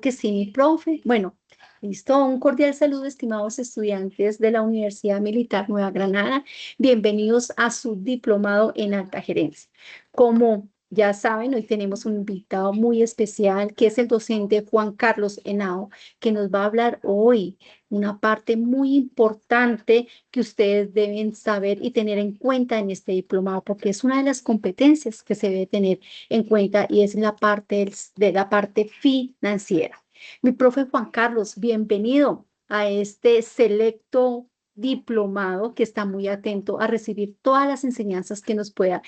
que sí, mi profe. Bueno, listo. Un cordial saludo, estimados estudiantes de la Universidad Militar Nueva Granada. Bienvenidos a su diplomado en alta gerencia. Como ya saben, hoy tenemos un invitado muy especial que es el docente Juan Carlos Henao, que nos va a hablar hoy una parte muy importante que ustedes deben saber y tener en cuenta en este diplomado, porque es una de las competencias que se debe tener en cuenta y es la parte de la parte financiera. Mi profe Juan Carlos, bienvenido a este selecto diplomado que está muy atento a recibir todas las enseñanzas que nos pueda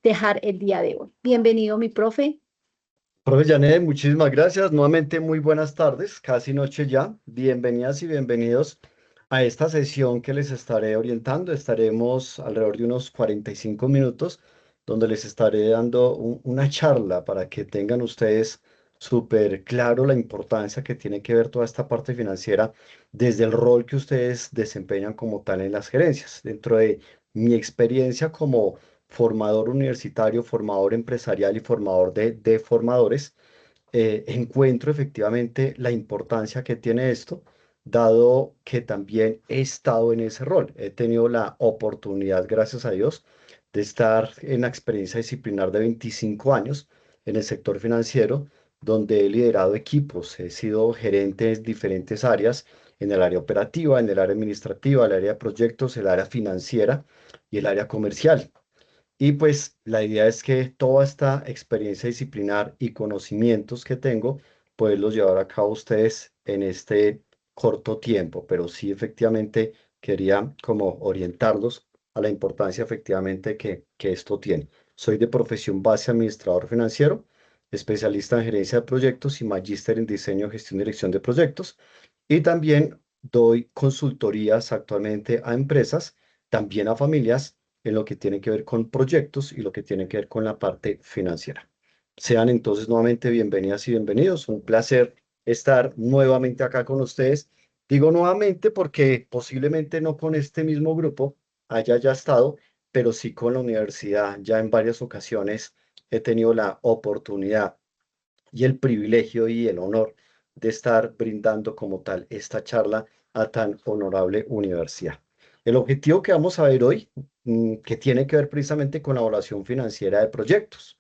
dejar el día de hoy. Bienvenido, mi profe. Profe Janet, muchísimas gracias. Nuevamente, muy buenas tardes, casi noche ya. Bienvenidas y bienvenidos a esta sesión que les estaré orientando. Estaremos alrededor de unos 45 minutos, donde les estaré dando una charla para que tengan ustedes súper claro la importancia que tiene que ver toda esta parte financiera desde el rol que ustedes desempeñan como tal en las gerencias. Dentro de mi experiencia como formador universitario, formador empresarial y formador de formadores, encuentro efectivamente la importancia que tiene esto, dado que también he estado en ese rol. He tenido la oportunidad, gracias a Dios, de estar en la experiencia disciplinar de 25 años en el sector financiero, donde he liderado equipos, he sido gerente en diferentes áreas, en el área operativa, en el área administrativa, el área de proyectos, el área financiera y el área comercial. Y pues la idea es que toda esta experiencia disciplinar y conocimientos que tengo, poderlos llevar a cabo ustedes en este corto tiempo. Pero sí, efectivamente, quería como orientarlos a la importancia efectivamente que esto tiene. Soy de profesión base administrador financiero, especialista en gerencia de proyectos y magíster en diseño, gestión y dirección de proyectos. Y también doy consultorías actualmente a empresas, también a familias en lo que tiene que ver con proyectos y lo que tiene que ver con la parte financiera. Sean entonces nuevamente bienvenidas y bienvenidos. Un placer estar nuevamente acá con ustedes. Digo nuevamente porque posiblemente no con este mismo grupo haya ya estado, pero sí con la universidad. Ya en varias ocasiones he tenido la oportunidad y el privilegio y el honor de estar brindando como tal esta charla a tan honorable universidad. El objetivo que vamos a ver hoy, que tiene que ver precisamente con la evaluación financiera de proyectos.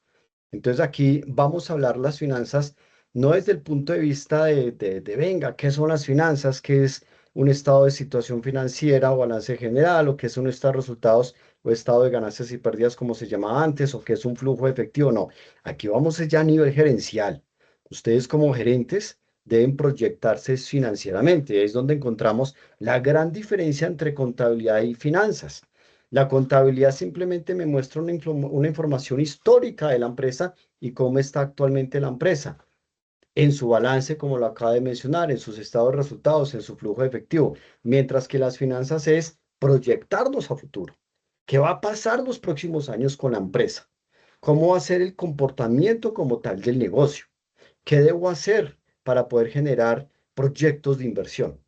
Entonces aquí vamos a hablar las finanzas no desde el punto de vista venga, ¿qué son las finanzas? ¿Qué es un estado de situación financiera o balance general? ¿O qué es un estado de resultados o estado de ganancias y pérdidas como se llamaba antes? ¿O qué es un flujo de efectivo? No, aquí vamos ya a nivel gerencial. Ustedes como gerentes deben proyectarse financieramente. Es donde encontramos la gran diferencia entre contabilidad y finanzas. La contabilidad simplemente me muestra una información histórica de la empresa y cómo está actualmente la empresa en su balance, como lo acaba de mencionar, en sus estados de resultados, en su flujo de efectivo, mientras que las finanzas es proyectarnos a futuro. ¿Qué va a pasar los próximos años con la empresa? ¿Cómo va a ser el comportamiento como tal del negocio? ¿Qué debo hacer para poder generar proyectos de inversión?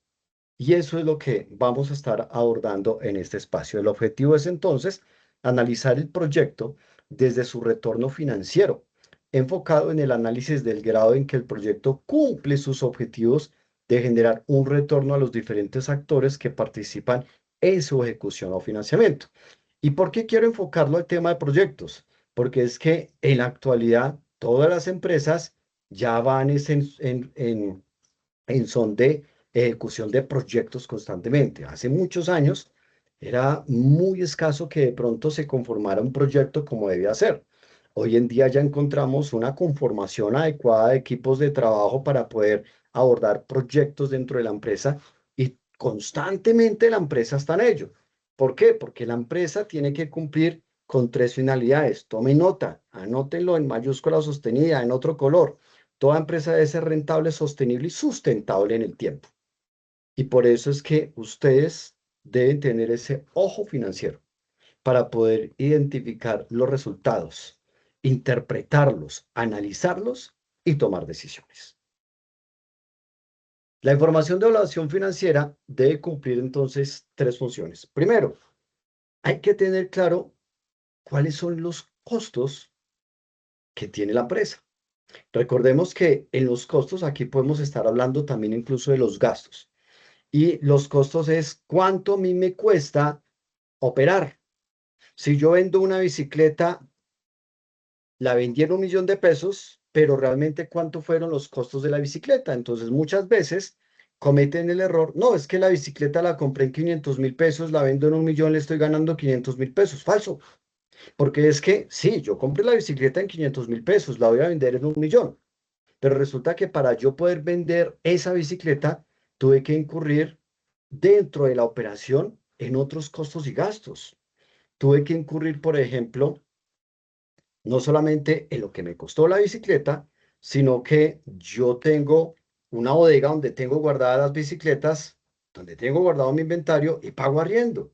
Y eso es lo que vamos a estar abordando en este espacio. El objetivo es entonces analizar el proyecto desde su retorno financiero, enfocado en el análisis del grado en que el proyecto cumple sus objetivos de generar un retorno a los diferentes actores que participan en su ejecución o financiamiento. ¿Y por qué quiero enfocarlo al tema de proyectos? Porque es que en la actualidad todas las empresas ya van en son de ejecución de proyectos constantemente. Hace muchos años era muy escaso que de pronto se conformara un proyecto como debía ser. Hoy en día ya encontramos una conformación adecuada de equipos de trabajo para poder abordar proyectos dentro de la empresa y constantemente la empresa está en ello. ¿Por qué? Porque la empresa tiene que cumplir con tres finalidades. Tome nota, anótenlo en mayúscula sostenida, en otro color. Toda empresa debe ser rentable, sostenible y sustentable en el tiempo. Y por eso es que ustedes deben tener ese ojo financiero para poder identificar los resultados, interpretarlos, analizarlos y tomar decisiones. La información de evaluación financiera debe cumplir entonces tres funciones. Primero, hay que tener claro cuáles son los costos que tiene la empresa. Recordemos que en los costos aquí podemos estar hablando también incluso de los gastos. Y los costos es cuánto a mí me cuesta operar. Si yo vendo una bicicleta, la vendí en 1.000.000 de pesos, pero realmente cuánto fueron los costos de la bicicleta. Entonces muchas veces cometen el error, no, es que la bicicleta la compré en 500.000 pesos, la vendo en 1.000.000, le estoy ganando 500.000 pesos. Falso, porque es que sí, yo compré la bicicleta en 500.000 pesos, la voy a vender en 1.000.000, pero resulta que para yo poder vender esa bicicleta, tuve que incurrir dentro de la operación en otros costos y gastos. Tuve que incurrir, por ejemplo, no solamente en lo que me costó la bicicleta, sino que yo tengo una bodega donde tengo guardadas las bicicletas, donde tengo guardado mi inventario y pago arriendo.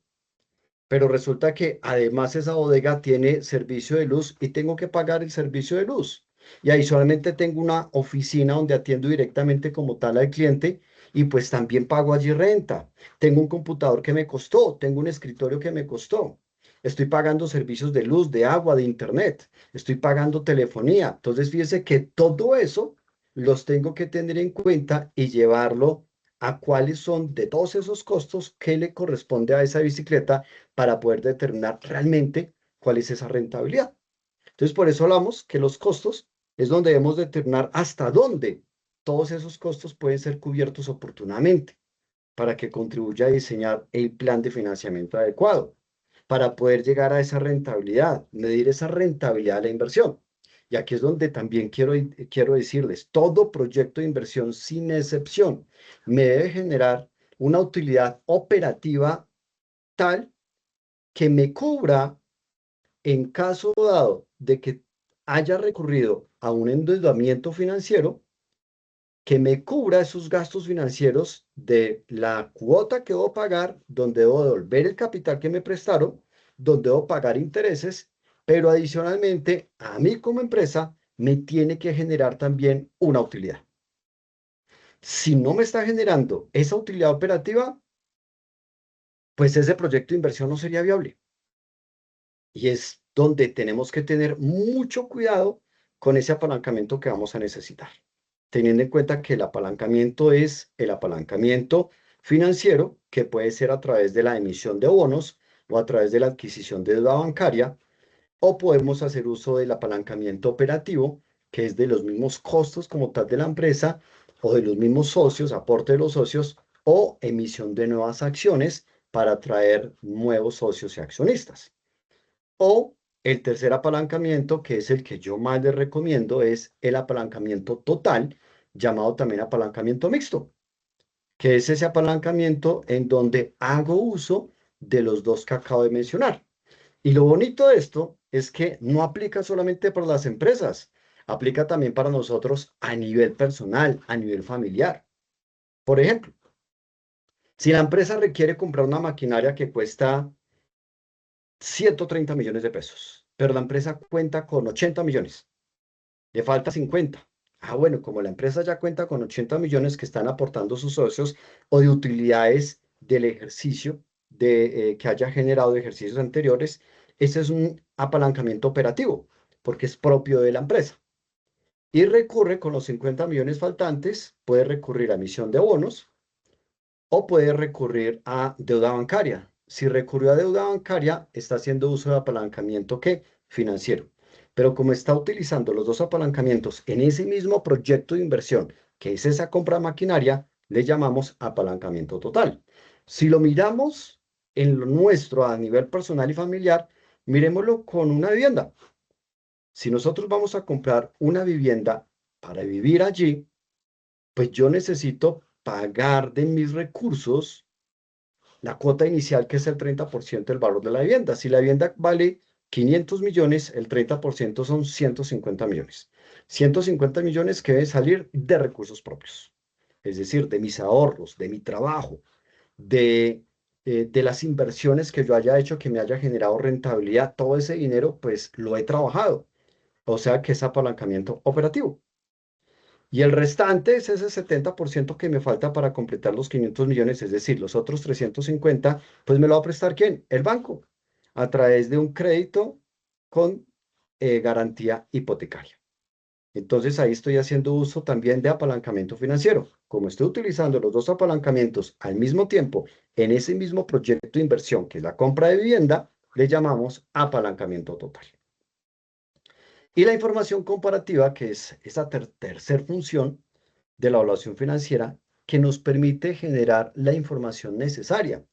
Pero resulta que además esa bodega tiene servicio de luz y tengo que pagar el servicio de luz. Y adicionalmente tengo una oficina donde atiendo directamente como tal al cliente y pues también pago allí renta. Tengo un computador que me costó, tengo un escritorio que me costó. Estoy pagando servicios de luz, de agua, de internet. Estoy pagando telefonía. Entonces fíjese que todo eso los tengo que tener en cuenta y llevarlo a cuáles son de todos esos costos que le corresponde a esa bicicleta para poder determinar realmente cuál es esa rentabilidad. Entonces, por eso hablamos que los costos es donde debemos determinar hasta dónde todos esos costos pueden ser cubiertos oportunamente para que contribuya a diseñar el plan de financiamiento adecuado, para poder llegar a esa rentabilidad, medir esa rentabilidad de la inversión. Y aquí es donde también quiero decirles, todo proyecto de inversión sin excepción me debe generar una utilidad operativa tal que me cubra en caso dado de que haya recurrido a un endeudamiento financiero, que me cubra esos gastos financieros de la cuota que debo pagar, donde debo devolver el capital que me prestaron, donde debo pagar intereses, pero adicionalmente a mí como empresa me tiene que generar también una utilidad. Si no me está generando esa utilidad operativa, pues ese proyecto de inversión no sería viable. Y es donde tenemos que tener mucho cuidado con ese apalancamiento que vamos a necesitar, teniendo en cuenta que el apalancamiento es el apalancamiento financiero, que puede ser a través de la emisión de bonos o a través de la adquisición de deuda bancaria, o podemos hacer uso del apalancamiento operativo, que es de los mismos costos como tal de la empresa, o de los mismos socios, aporte de los socios, o emisión de nuevas acciones para atraer nuevos socios y accionistas. O el tercer apalancamiento, que es el que yo más les recomiendo, es el apalancamiento total, llamado también apalancamiento mixto, que es ese apalancamiento en donde hago uso de los dos que acabo de mencionar. Y lo bonito de esto es que no aplica solamente para las empresas, aplica también para nosotros a nivel personal, a nivel familiar. Por ejemplo, si la empresa requiere comprar una maquinaria que cuesta 130 millones de pesos, pero la empresa cuenta con 80 millones, le falta 50. Ah, bueno, como la empresa ya cuenta con 80 millones que están aportando sus socios o de utilidades del ejercicio que haya generado de ejercicios anteriores, ese es un apalancamiento operativo porque es propio de la empresa. Y recurre con los 50 millones faltantes, puede recurrir a emisión de bonos o puede recurrir a deuda bancaria. Si recurrió a deuda bancaria, está haciendo uso de apalancamiento ¿qué? Financiero. Pero como está utilizando los dos apalancamientos en ese mismo proyecto de inversión, que es esa compra de maquinaria, le llamamos apalancamiento total. Si lo miramos en lo nuestro a nivel personal y familiar, miremoslo con una vivienda. Si nosotros vamos a comprar una vivienda para vivir allí, pues yo necesito pagar de mis recursos la cuota inicial, que es el 30% del valor de la vivienda. Si la vivienda vale 500 millones, el 30% son 150 millones. 150 millones que deben salir de recursos propios, es decir, de mis ahorros, de mi trabajo, de las inversiones que yo haya hecho que me haya generado rentabilidad. Todo ese dinero, pues lo he trabajado. O sea que es apalancamiento operativo. Y el restante es ese 70% que me falta para completar los 500 millones, es decir, los otros 350, pues me lo va a prestar ¿quién? El banco, a través de un crédito con garantía hipotecaria. Entonces ahí estoy haciendo uso también de apalancamiento financiero. Como estoy utilizando los dos apalancamientos al mismo tiempo en ese mismo proyecto de inversión, que es la compra de vivienda, le llamamos apalancamiento total. Y la información comparativa, que es esa tercera función de la evaluación financiera, que nos permite generar la información necesaria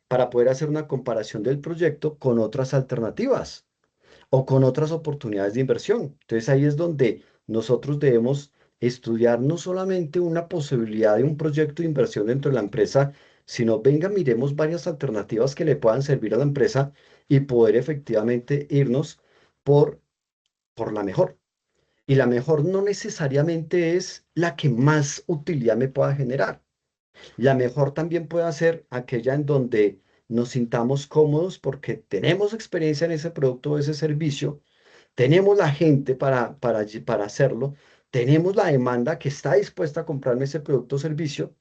para poder hacer una comparación del proyecto con otras alternativas o con otras oportunidades de inversión. Entonces ahí es donde nosotros debemos estudiar no solamente una posibilidad de un proyecto de inversión dentro de la empresa, sino venga, miremos varias alternativas que le puedan servir a la empresa y poder efectivamente irnos por, por la mejor. Y la mejor no necesariamente es la que más utilidad me pueda generar. La mejor también puede ser aquella en donde nos sintamos cómodos porque tenemos experiencia en ese producto o ese servicio, tenemos la gente para hacerlo, tenemos la demanda que está dispuesta a comprarme ese producto o servicio,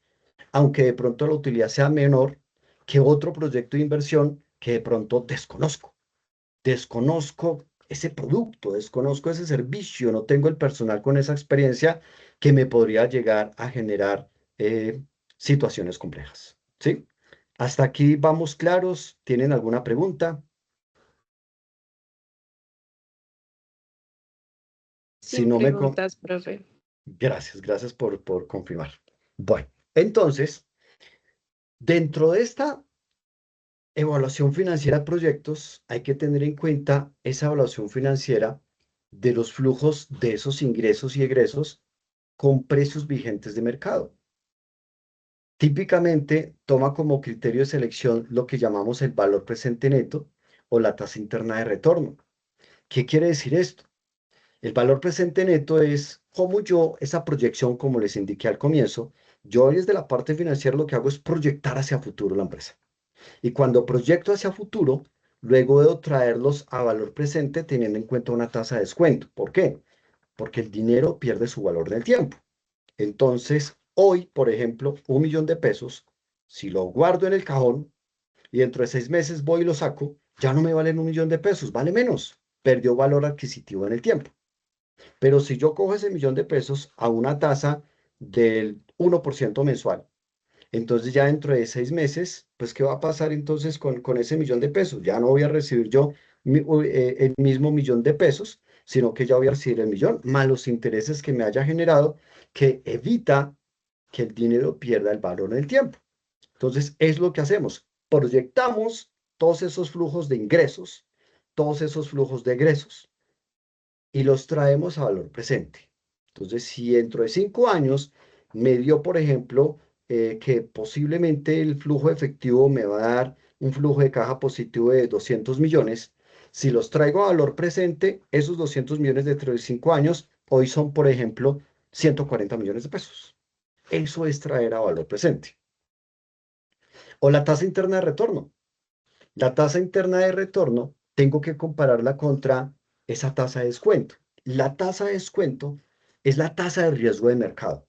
aunque de pronto la utilidad sea menor que otro proyecto de inversión que de pronto desconozco. Desconozco ese producto, desconozco ese servicio, no tengo el personal con esa experiencia que me podría llegar a generar eh, situaciones complejas. ¿Sí? Hasta aquí vamos claros. ¿Tienen alguna pregunta? Si Sin no me... preguntas, profe. Gracias, gracias por confirmar. Bueno, entonces, dentro de esta evaluación financiera de proyectos, hay que tener en cuenta esa evaluación financiera de los flujos de esos ingresos y egresos con precios vigentes de mercado. Típicamente toma como criterio de selección lo que llamamos el valor presente neto o la tasa interna de retorno. ¿Qué quiere decir esto? El valor presente neto es como yo, esa proyección, como les indiqué al comienzo, yo desde la parte financiera lo que hago es proyectar hacia futuro la empresa. Y cuando proyecto hacia futuro, luego debo traerlos a valor presente teniendo en cuenta una tasa de descuento. ¿Por qué? Porque el dinero pierde su valor en el tiempo. Entonces, hoy, por ejemplo, 1 millón de pesos, si lo guardo en el cajón y dentro de 6 meses voy y lo saco, ya no me valen 1 millón de pesos, vale menos. Perdió valor adquisitivo en el tiempo. Pero si yo cojo ese 1 millón de pesos a una tasa del 1% mensual, entonces ya dentro de 6 meses, pues ¿qué va a pasar entonces con ese 1 millón de pesos? Ya no voy a recibir yo el mismo 1 millón de pesos, sino que ya voy a recibir el millón, más los intereses que me haya generado, que evita que el dinero pierda el valor en el tiempo. Entonces es lo que hacemos. Proyectamos todos esos flujos de ingresos, todos esos flujos de egresos y los traemos a valor presente. Entonces, si dentro de 5 años me dio, por ejemplo, que posiblemente el flujo efectivo me va a dar un flujo de caja positivo de 200 millones, si los traigo a valor presente, esos 200 millones dentro de 5 años, hoy son, por ejemplo, 140 millones de pesos. Eso es traer a valor presente. O la tasa interna de retorno. La tasa interna de retorno tengo que compararla contra esa tasa de descuento. La tasa de descuento es la tasa de riesgo de mercado.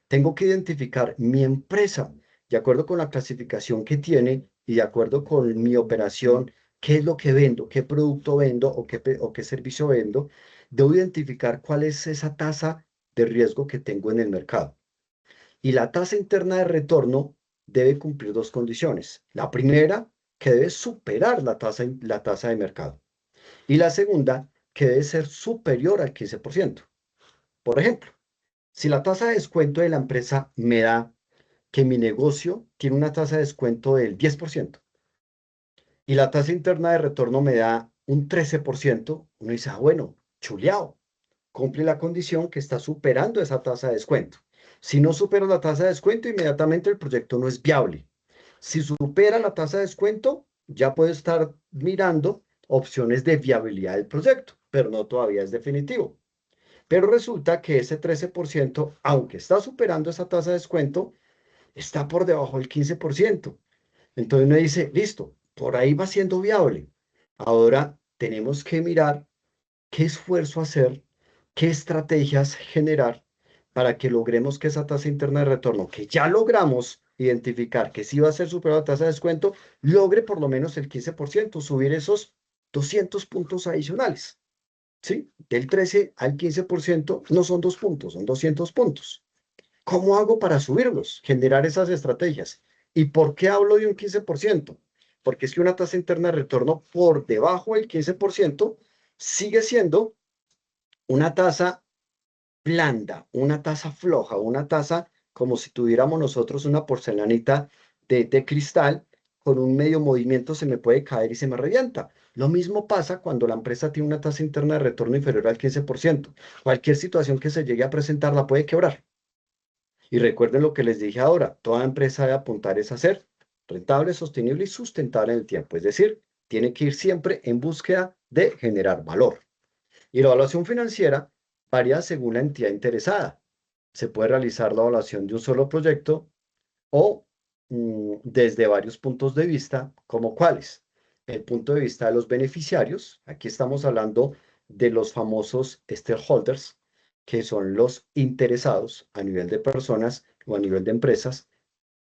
Tengo que identificar mi empresa de acuerdo con la clasificación que tiene y de acuerdo con mi operación, qué es lo que vendo, qué producto vendo o qué servicio vendo. Debo identificar cuál es esa tasa de riesgo que tengo en el mercado. Y la tasa interna de retorno debe cumplir dos condiciones. La primera, que debe superar la tasa de mercado. Y la segunda, que debe ser superior al 15%. Por ejemplo, si la tasa de descuento de la empresa me da que mi negocio tiene una tasa de descuento del 10% y la tasa interna de retorno me da un 13%, uno dice, bueno, chuleado, cumple la condición que está superando esa tasa de descuento. Si no supera la tasa de descuento, inmediatamente el proyecto no es viable. Si supera la tasa de descuento, ya puede estar mirando opciones de viabilidad del proyecto, pero no todavía es definitivo. Pero resulta que ese 13%, aunque está superando esa tasa de descuento, está por debajo del 15%. Entonces uno dice, listo, por ahí va siendo viable. Ahora tenemos que mirar qué esfuerzo hacer, qué estrategias generar para que logremos que esa tasa interna de retorno, que ya logramos identificar que sí va a ser superior a la tasa de descuento, logre por lo menos el 15%, subir esos 200 puntos adicionales. ¿sí? Del 13 al 15% no son 2 puntos, son 200 puntos. ¿Cómo hago para subirlos? Generar esas estrategias. ¿Y por qué hablo de un 15%? Porque es que una tasa interna de retorno por debajo del 15% sigue siendo una tasa blanda, una tasa floja, una tasa como si tuviéramos nosotros una porcelanita de cristal, con un medio movimiento se me puede caer y se me revienta. Lo mismo pasa cuando la empresa tiene una tasa interna de retorno inferior al 15%. Cualquier situación que se llegue a presentar la puede quebrar. Y recuerden lo que les dije ahora, toda empresa debe apuntar es a ser rentable, sostenible y sustentable en el tiempo. Es decir, tiene que ir siempre en búsqueda de generar valor. Y la evaluación financiera varía según la entidad interesada. Se puede realizar la evaluación de un solo proyecto o desde varios puntos de vista, como cuáles. El punto de vista de los beneficiarios, aquí estamos hablando de los famosos stakeholders, que son los interesados a nivel de personas o a nivel de empresas,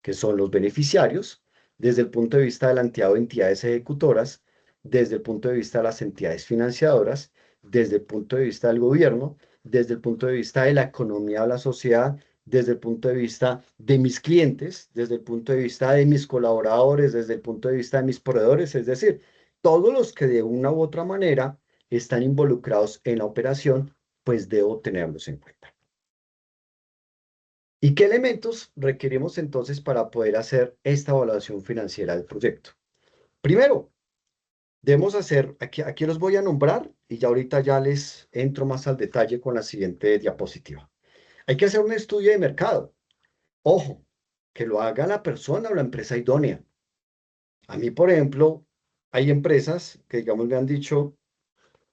que son los beneficiarios, desde el punto de vista de la entidad o entidades ejecutoras, desde el punto de vista de las entidades financiadoras, desde el punto de vista del gobierno, desde el punto de vista de la economía o la sociedad, desde el punto de vista de mis clientes, desde el punto de vista de mis colaboradores, desde el punto de vista de mis proveedores, es decir, todos los que de una u otra manera están involucrados en la operación, pues debo tenerlos en cuenta. ¿Y qué elementos requerimos entonces para poder hacer esta evaluación financiera del proyecto? Primero, debemos hacer, aquí los voy a nombrar y ya ahorita ya les entro más al detalle con la siguiente diapositiva. Hay que hacer un estudio de mercado. Ojo, que lo haga la persona o la empresa idónea. A mí, por ejemplo, hay empresas que, digamos, me han dicho,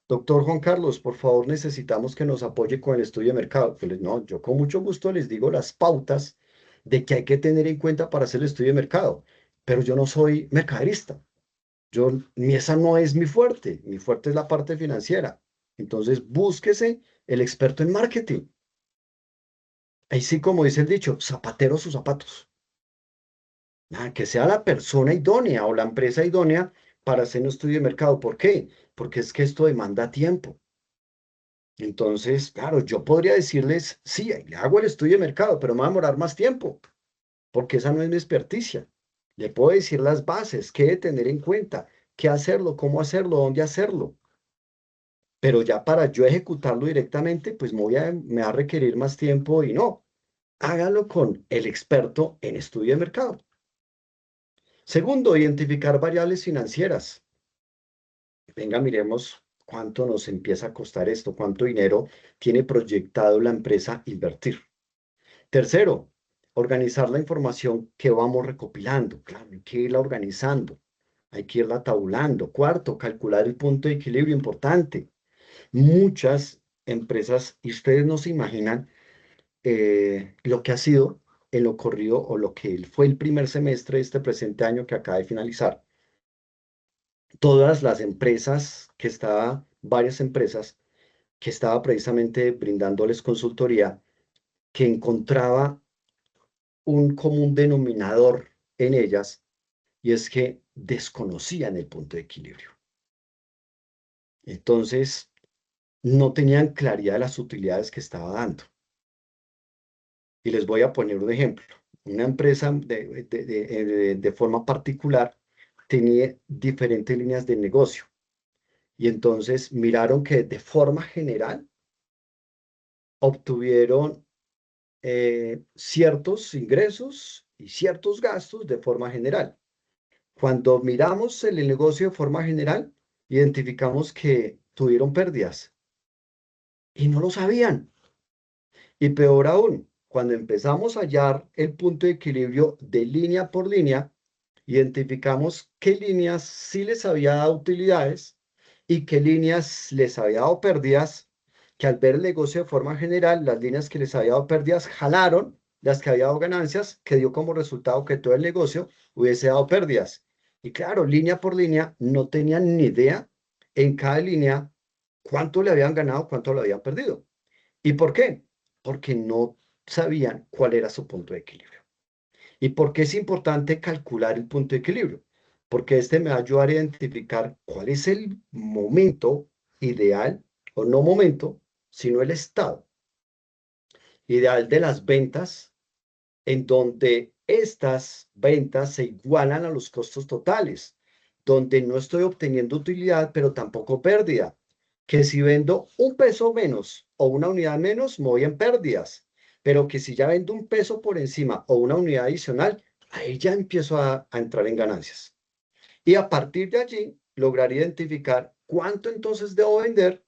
doctor Juan Carlos, por favor, necesitamos que nos apoye con el estudio de mercado. No, yo con mucho gusto les digo las pautas de que hay que tener en cuenta para hacer el estudio de mercado, pero yo no soy mercaderista. Esa no es mi fuerte es la parte financiera. Entonces, búsquese el experto en marketing. Ahí sí, como dice el dicho, zapatero sus zapatos. Que sea la persona idónea o la empresa idónea para hacer un estudio de mercado. ¿Por qué? Porque es que esto demanda tiempo. Entonces, claro, yo podría decirles, sí, le hago el estudio de mercado, pero me va a demorar más tiempo, porque esa no es mi experticia. Le puedo decir las bases, qué tener en cuenta, qué hacerlo, cómo hacerlo, dónde hacerlo. Pero ya para yo ejecutarlo directamente, pues me va a requerir más tiempo y no. Hágalo con el experto en estudio de mercado. Segundo, identificar variables financieras. Venga, miremos cuánto nos empieza a costar esto, cuánto dinero tiene proyectado la empresa invertir. Tercero, organizar la información que vamos recopilando. Claro, hay que irla organizando, hay que irla tabulando. Cuarto, calcular el punto de equilibrio importante. Muchas empresas, y ustedes no se imaginan lo que ha sido en lo corrido o lo que fue el primer semestre de este presente año que acaba de finalizar. Todas las empresas varias empresas que estaba precisamente brindándoles consultoría, que encontraba un común denominador en ellas, y es que desconocían el punto de equilibrio. Entonces, no tenían claridad de las utilidades que estaba dando. Y les voy a poner un ejemplo. Una empresa de forma particular tenía diferentes líneas de negocio. Y entonces miraron que de forma general obtuvieron ciertos ingresos y ciertos gastos de forma general. Cuando miramos el negocio de forma general, identificamos que tuvieron pérdidas y no lo sabían. Y peor aún, cuando empezamos a hallar el punto de equilibrio de línea por línea, identificamos qué líneas sí les había dado utilidades y qué líneas les había dado pérdidas, que al ver el negocio de forma general, las líneas que les había dado pérdidas jalaron las que había dado ganancias, que dio como resultado que todo el negocio hubiese dado pérdidas. Y claro, línea por línea, no tenían ni idea en cada línea cuánto le habían ganado, cuánto le habían perdido. ¿Y por qué? Porque no sabían cuál era su punto de equilibrio. ¿Y por qué es importante calcular el punto de equilibrio? Porque este me va a ayudar a identificar cuál es el momento ideal o no momento, sino el estado ideal de las ventas, en donde estas ventas se igualan a los costos totales, donde no estoy obteniendo utilidad, pero tampoco pérdida. Que si vendo un peso menos o una unidad menos, me voy en pérdidas, pero que si ya vendo un peso por encima o una unidad adicional, ahí ya empiezo a entrar en ganancias. Y a partir de allí, lograr identificar cuánto entonces debo vender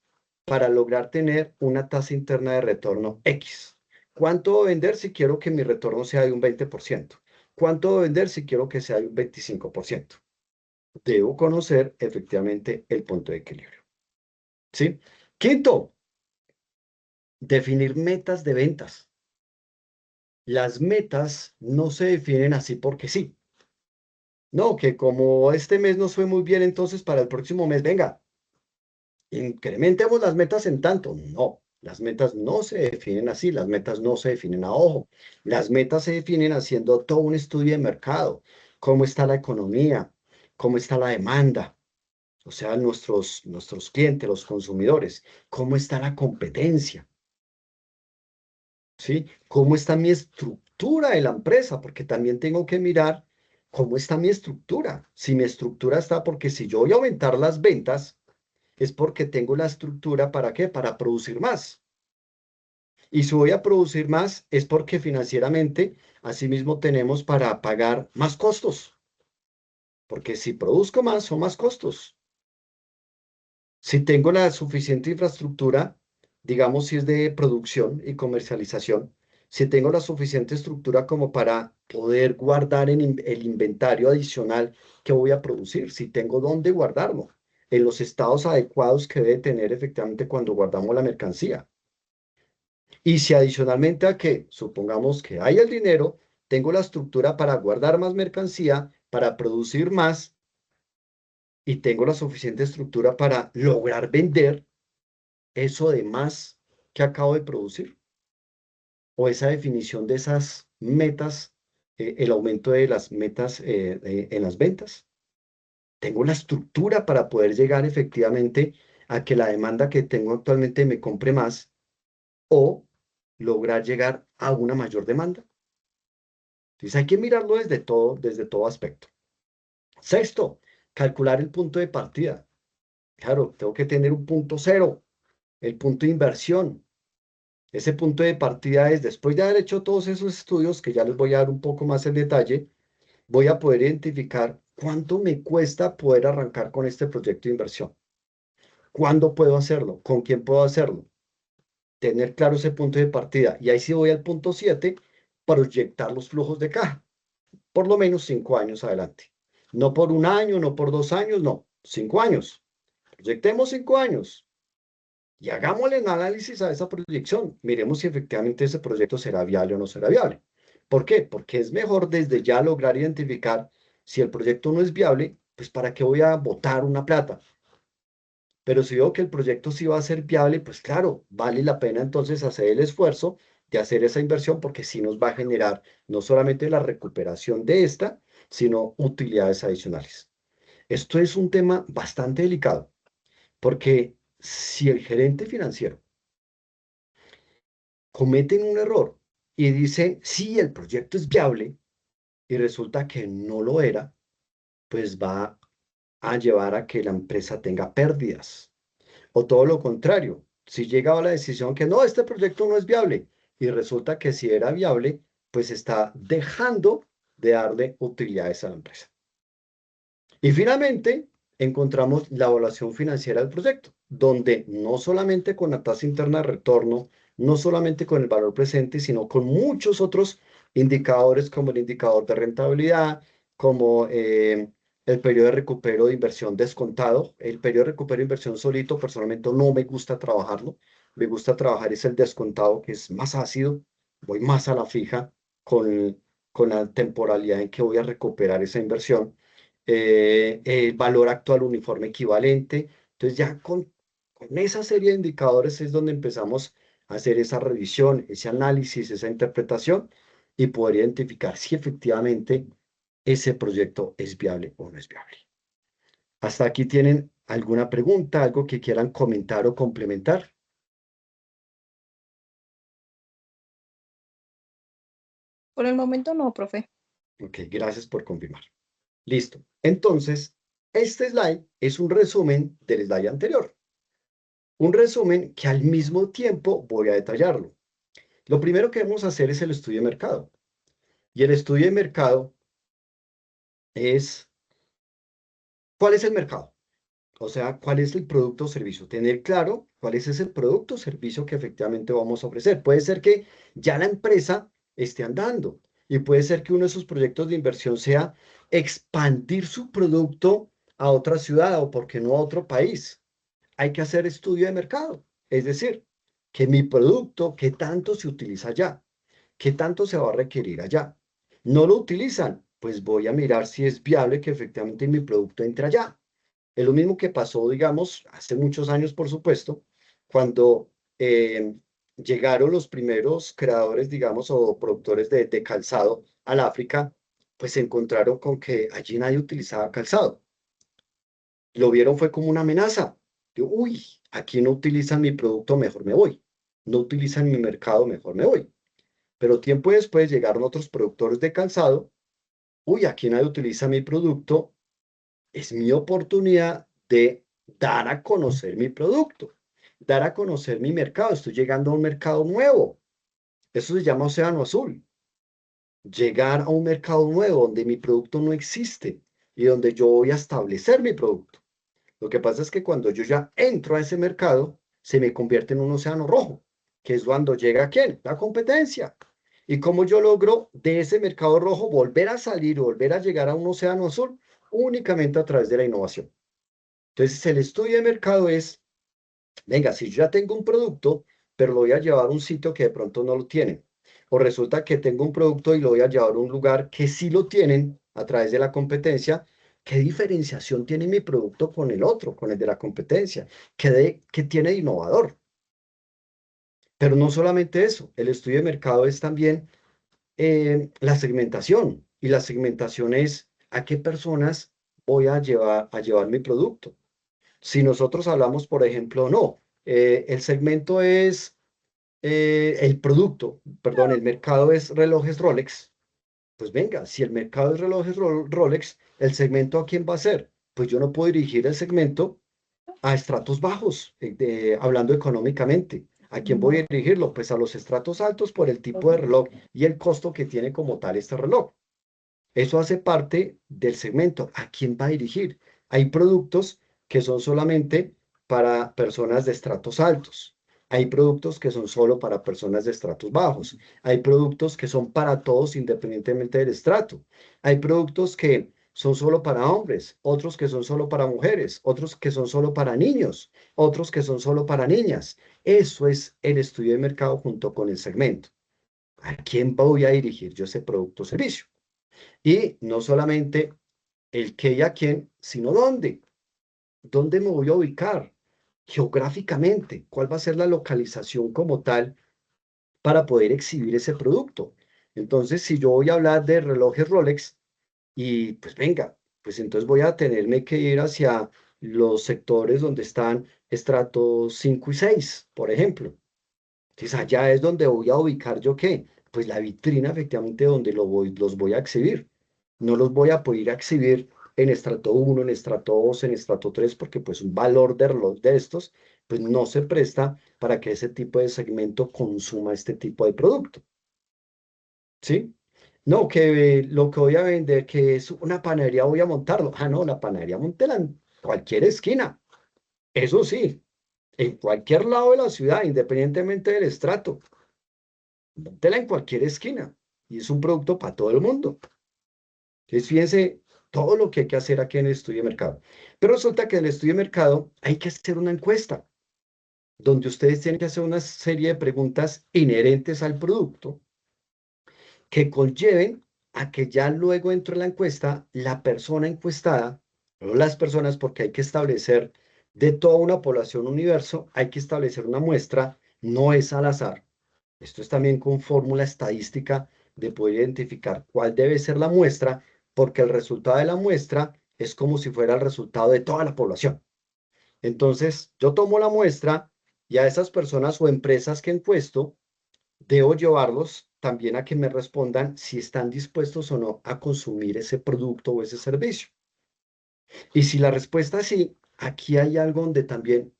para lograr tener una tasa interna de retorno X. ¿Cuánto debo vender si quiero que mi retorno sea de un 20%? ¿Cuánto debo vender si quiero que sea de un 25%? Debo conocer efectivamente el punto de equilibrio. ¿Sí? Quinto, definir metas de ventas. Las metas no se definen así porque sí. No, que como este mes nos fue muy bien, entonces para el próximo mes, venga, incrementemos las metas en tanto. No, las metas no se definen así, las metas no se definen a ojo. Las metas se definen haciendo todo un estudio de mercado, cómo está la economía, cómo está la demanda, o sea, nuestros clientes, los consumidores, cómo está la competencia, ¿sí? Cómo está mi estructura de la empresa, porque también tengo que mirar cómo está mi estructura. Si mi estructura está, porque si yo voy a aumentar las ventas, es porque tengo la estructura ¿para qué? Para producir más. Y si voy a producir más, es porque financieramente, asimismo, tenemos para pagar más costos. Porque si produzco más, son más costos. Si tengo la suficiente infraestructura, digamos si es de producción y comercialización, si tengo la suficiente estructura como para poder guardar en el inventario adicional que voy a producir, si tengo dónde guardarlo, en los estados adecuados que debe tener efectivamente cuando guardamos la mercancía. Y si adicionalmente a que, supongamos que hay el dinero, tengo la estructura para guardar más mercancía, para producir más y tengo la suficiente estructura para lograr vender eso de más que acabo de producir, o esa definición de esas metas, el aumento de las metas en las ventas. Tengo la estructura para poder llegar efectivamente a que la demanda que tengo actualmente me compre más o lograr llegar a una mayor demanda. Entonces hay que mirarlo desde todo aspecto. Sexto, calcular el punto de partida. Claro, tengo que tener un punto cero, el punto de inversión. Ese punto de partida es, después de haber hecho todos esos estudios, que ya les voy a dar un poco más en detalle, voy a poder identificar cuánto me cuesta poder arrancar con este proyecto de inversión. ¿Cuándo puedo hacerlo? ¿Con quién puedo hacerlo? Tener claro ese punto de partida. Y ahí sí voy al punto 7, proyectar los flujos de caja, por lo menos 5 años adelante. No por un año, no por 2 años, no, 5 años. Proyectemos 5 años. Y hagámosle un análisis a esa proyección. Miremos si efectivamente ese proyecto será viable o no será viable. ¿Por qué? Porque es mejor desde ya lograr identificar si el proyecto no es viable, pues ¿para qué voy a botar una plata? Pero si veo que el proyecto sí va a ser viable, pues claro, vale la pena entonces hacer el esfuerzo de hacer esa inversión porque sí nos va a generar no solamente la recuperación de esta, sino utilidades adicionales. Esto es un tema bastante delicado porque si el gerente financiero cometen un error y dicen, sí, el proyecto es viable y resulta que no lo era, pues va a llevar a que la empresa tenga pérdidas. O todo lo contrario, si llega a la decisión que no, este proyecto no es viable y resulta que si era viable, pues está dejando de darle utilidades a la empresa. Y finalmente, encontramos la evaluación financiera del proyecto, donde no solamente con la tasa interna de retorno, no solamente con el valor presente, sino con muchos otros indicadores como el indicador de rentabilidad, como el periodo de recupero de inversión descontado. El periodo de recupero de inversión solito, personalmente no me gusta trabajarlo. Me gusta trabajar es el descontado, que es más ácido, voy más a la fija con, con la temporalidad en que voy a recuperar esa inversión el valor actual uniforme equivalente. Entonces ya con esa serie de indicadores es donde empezamos a hacer esa revisión, ese análisis, esa interpretación y poder identificar si efectivamente ese proyecto es viable o no es viable. Hasta aquí tienen ¿Alguna pregunta, algo que quieran comentar o complementar? Por el momento no, profe. Ok, gracias por confirmar. Listo. Entonces, este slide es un resumen del slide anterior. Un resumen que al mismo tiempo voy a detallarlo. Lo primero que vamos a hacer es el estudio de mercado. Y el estudio de mercado es, ¿cuál es el mercado? O sea, ¿cuál es el producto o servicio? Tener claro cuál es ese producto o servicio que efectivamente vamos a ofrecer. Puede ser que ya la empresa esté andando y puede ser que uno de sus proyectos de inversión sea expandir su producto a otra ciudad o, por qué no, a otro país. Hay que hacer estudio de mercado. Es decir, que mi producto, ¿qué tanto se utiliza allá? ¿Qué tanto se va a requerir allá? ¿No lo utilizan? Pues voy a mirar si es viable que efectivamente mi producto entre allá. Es lo mismo que pasó, digamos, hace muchos años, por supuesto, cuando llegaron los primeros creadores, digamos, o productores de calzado al África, pues se encontraron con que allí nadie utilizaba calzado. Lo vieron fue como una amenaza. Uy, aquí no utilizan mi producto, mejor me voy. No utilizan mi mercado, mejor me voy. Pero tiempo después llegaron otros productores de calzado. Uy, aquí nadie utiliza mi producto, es mi oportunidad de dar a conocer mi producto, dar a conocer mi mercado. Estoy llegando a un mercado nuevo. Eso se llama océano azul. Llegar a un mercado nuevo donde mi producto no existe y donde yo voy a establecer mi producto. Lo que pasa es que cuando yo ya entro a ese mercado, se me convierte en un océano rojo, que es cuando llega ¿quién? La competencia. ¿Y cómo yo logro de ese mercado rojo volver a salir o volver a llegar a un océano azul? Únicamente a través de la innovación. Entonces, el estudio de mercado es, venga, si yo ya tengo un producto, pero lo voy a llevar a un sitio que de pronto no lo tienen, o resulta que tengo un producto y lo voy a llevar a un lugar que sí lo tienen a través de la competencia, ¿qué diferenciación tiene mi producto con el otro, con el de la competencia? ¿Qué tiene de innovador? Pero no solamente eso, el estudio de mercado es también la segmentación, y la segmentación es a qué personas voy a llevar mi producto. Si nosotros hablamos, por ejemplo, no, el segmento es el producto, perdón, el mercado es relojes Rolex, pues venga, si el mercado es relojes Rolex, ¿el segmento a quién va a ser? Pues yo no puedo dirigir el segmento a estratos bajos, hablando económicamente. ¿A quién voy a dirigirlo? Pues a los estratos altos por el tipo de reloj y el costo que tiene como tal este reloj. Eso hace parte del segmento. ¿A quién va a dirigir? Hay productos que son solamente para personas de estratos altos. Hay productos que son solo para personas de estratos bajos. Hay productos que son para todos independientemente del estrato. Hay productos que son solo para hombres, otros que son solo para mujeres, otros que son solo para niños, otros que son solo para niñas. Eso es el estudio de mercado junto con el segmento. ¿A quién voy a dirigir yo ese producto o servicio? Y no solamente el qué y a quién, sino dónde. ¿Dónde me voy a ubicar geográficamente? ¿Cuál va a ser la localización como tal para poder exhibir ese producto? Entonces, si yo voy a hablar de relojes Rolex y pues venga, pues entonces voy a tenerme que ir hacia los sectores donde están estratos 5 y 6, por ejemplo. Entonces, allá es donde voy a ubicar yo qué, pues la vitrina efectivamente donde los voy a exhibir. No los voy a poder exhibir en estrato uno, en estrato 2, en estrato 3, porque pues un valor de reloj de estos, pues no se presta para que ese tipo de segmento consuma este tipo de producto. ¿Sí? No, que lo que voy a vender, que es una panadería, voy a montarlo. Ah, no, la panadería montela en cualquier esquina. Eso sí, en cualquier lado de la ciudad, independientemente del estrato. Móntela en cualquier esquina. Y es un producto para todo el mundo. Entonces, fíjense todo lo que hay que hacer aquí en el estudio de mercado. Pero resulta que en el estudio de mercado hay que hacer una encuesta, donde ustedes tienen que hacer una serie de preguntas inherentes al producto que conlleven a que ya luego dentro de la encuesta, la persona encuestada, o las personas, porque hay que establecer de toda una población universo, hay que establecer una muestra, no es al azar. Esto es también con fórmula estadística de poder identificar cuál debe ser la muestra, porque el resultado de la muestra es como si fuera el resultado de toda la población. Entonces, yo tomo la muestra y a esas personas o empresas que encuesto, debo llevarlos también a que me respondan si están dispuestos o no a consumir ese producto o ese servicio. Y si la respuesta es sí, aquí hay algo donde también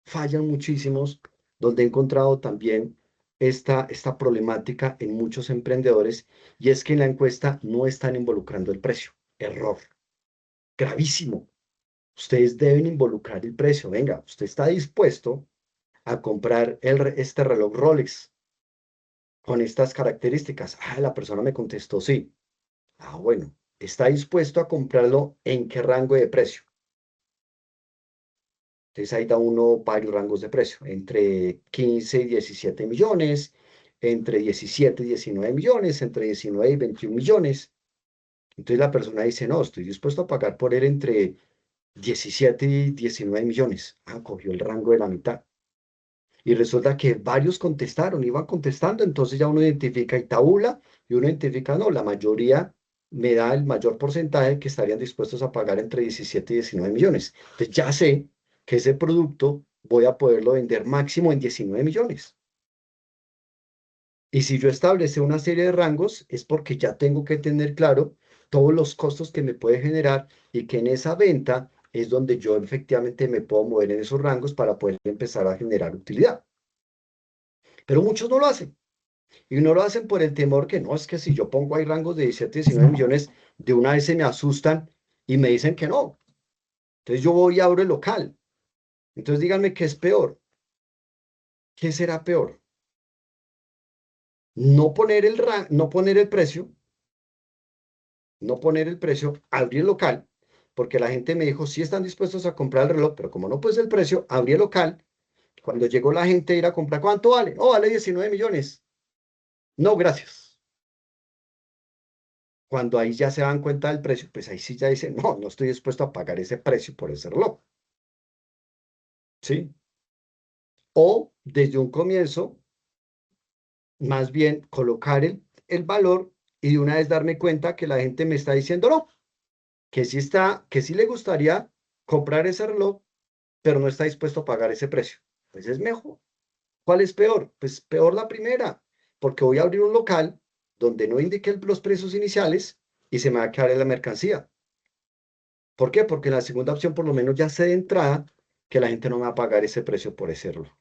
fallan muchísimos, donde he encontrado también esta problemática en muchos emprendedores, y es que en la encuesta no están involucrando el precio. Error. Gravísimo. Ustedes deben involucrar el precio. Venga, usted está dispuesto a comprar este reloj Rolex con estas características. Ah, la persona me contestó sí. Ah, bueno, ¿está dispuesto a comprarlo en qué rango de precio? Entonces ahí da uno varios rangos de precio, entre 15 y 17 millones, entre 17 y 19 millones, entre 19 y 21 millones. Entonces la persona dice, no, estoy dispuesto a pagar por él entre 17 y 19 millones. Ah, cogió el rango de la mitad. Y resulta que varios contestaron, iban contestando, entonces ya uno identifica y tabula, y uno identifica, no, la mayoría me da el mayor porcentaje que estarían dispuestos a pagar entre 17 y 19 millones. Entonces ya sé que ese producto voy a poderlo vender máximo en 19 millones. Y si yo establecí una serie de rangos, es porque ya tengo que tener claro todos los costos que me puede generar y que en esa venta es donde yo efectivamente me puedo mover en esos rangos para poder empezar a generar utilidad. Pero muchos no lo hacen. Y no lo hacen por el temor que no, es que si yo pongo ahí rangos de 17, 19 millones, de una vez se me asustan y me dicen que no. Entonces yo voy y abro el local. Entonces díganme qué es peor. ¿Qué será peor? No poner el precio, no poner el precio, abrir el local, porque la gente me dijo, sí están dispuestos a comprar el reloj, pero como no puse el precio, abrí el local. Cuando llegó la gente a ir a comprar, ¿cuánto vale? Oh, vale 19 millones. No, gracias. Cuando ahí ya se dan cuenta del precio, pues ahí sí ya dicen, no, no estoy dispuesto a pagar ese precio por ese reloj. ¿Sí? O desde un comienzo, más bien colocar el valor y de una vez darme cuenta que la gente me está diciendo no, que sí le gustaría comprar ese reloj, pero no está dispuesto a pagar ese precio. Pues es mejor. ¿Cuál es peor? Pues peor la primera, porque voy a abrir un local donde no indique los precios iniciales y se me va a quedar en la mercancía. ¿Por qué? Porque en la segunda opción por lo menos ya sé de entrada que la gente no me va a pagar ese precio por ese reloj.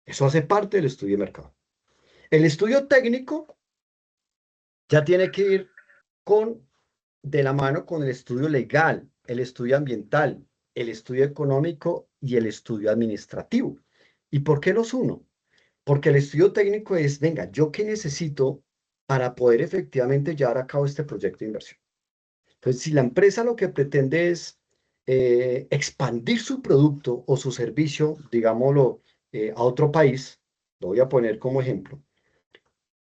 Eso hace parte del estudio de mercado. El estudio técnico ya tiene que ir de la mano con el estudio legal, el estudio ambiental, el estudio económico y el estudio administrativo. ¿Y por qué los uno? Porque el estudio técnico es, venga, ¿yo qué necesito para poder efectivamente llevar a cabo este proyecto de inversión? Entonces, si la empresa lo que pretende es expandir su producto o su servicio, digámoslo, a otro país, lo voy a poner como ejemplo,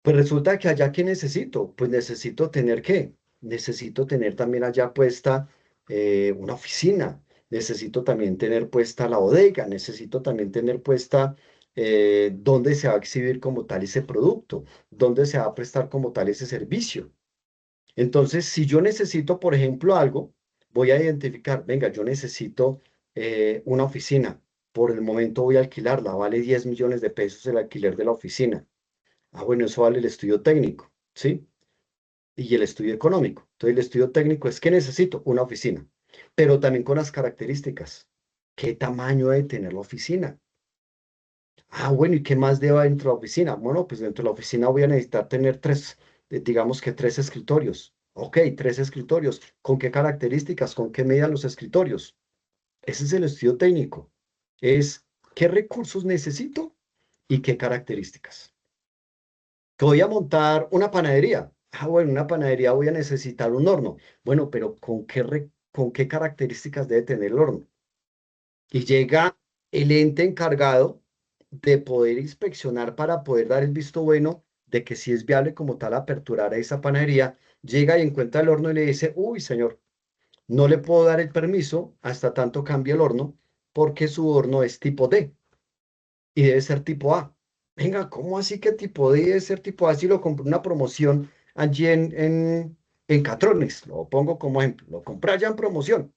pues resulta que allá, ¿qué necesito? Pues necesito tener ¿qué? Necesito tener también allá puesta una oficina, necesito también tener puesta la bodega, necesito también tener puesta dónde se va a exhibir como tal ese producto, dónde se va a prestar como tal ese servicio. Entonces, si yo necesito, por ejemplo, algo, voy a identificar, venga, yo necesito una oficina. Por el momento voy a alquilarla, vale 10 millones de pesos el alquiler de la oficina. Ah, bueno, eso vale el estudio técnico, ¿sí? Y el estudio económico. Entonces, el estudio técnico es que necesito una oficina, pero también con las características. ¿Qué tamaño debe tener la oficina? Ah, bueno, ¿y qué más deba dentro de la oficina? Bueno, pues dentro de la oficina voy a necesitar tener digamos que tres escritorios. Ok, tres escritorios. ¿Con qué características? ¿Con qué medida los escritorios? Ese es el estudio técnico. Es qué recursos necesito y qué características. Que voy a montar una panadería. Ah, bueno, una panadería voy a necesitar un horno. Bueno, pero ¿con qué características debe tener el horno? Y llega el ente encargado de poder inspeccionar para poder dar el visto bueno de que si es viable como tal aperturar a esa panadería, llega y encuentra el horno y le dice, uy, señor, no le puedo dar el permiso hasta tanto cambie el horno porque su horno es tipo D y debe ser tipo A. Venga, ¿cómo así que tipo D debe ser tipo A si lo compré en una promoción allí en Catrones? Lo pongo como ejemplo, lo compré allá en promoción.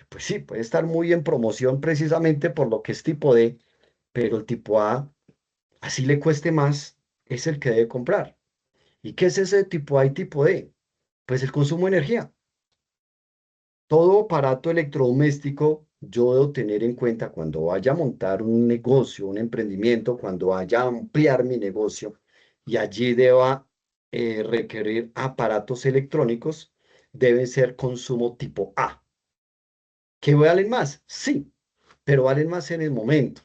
Pues sí, puede estar muy en promoción precisamente por lo que es tipo D, pero el tipo A, así le cueste más, es el que debe comprar. ¿Y qué es ese tipo A y tipo D? Pues el consumo de energía. Todo aparato electrodoméstico yo debo tener en cuenta cuando vaya a montar un negocio, un emprendimiento, cuando vaya a ampliar mi negocio y allí deba requerir aparatos electrónicos, deben ser consumo tipo A. ¿Que valen más? Sí, pero valen más en el momento,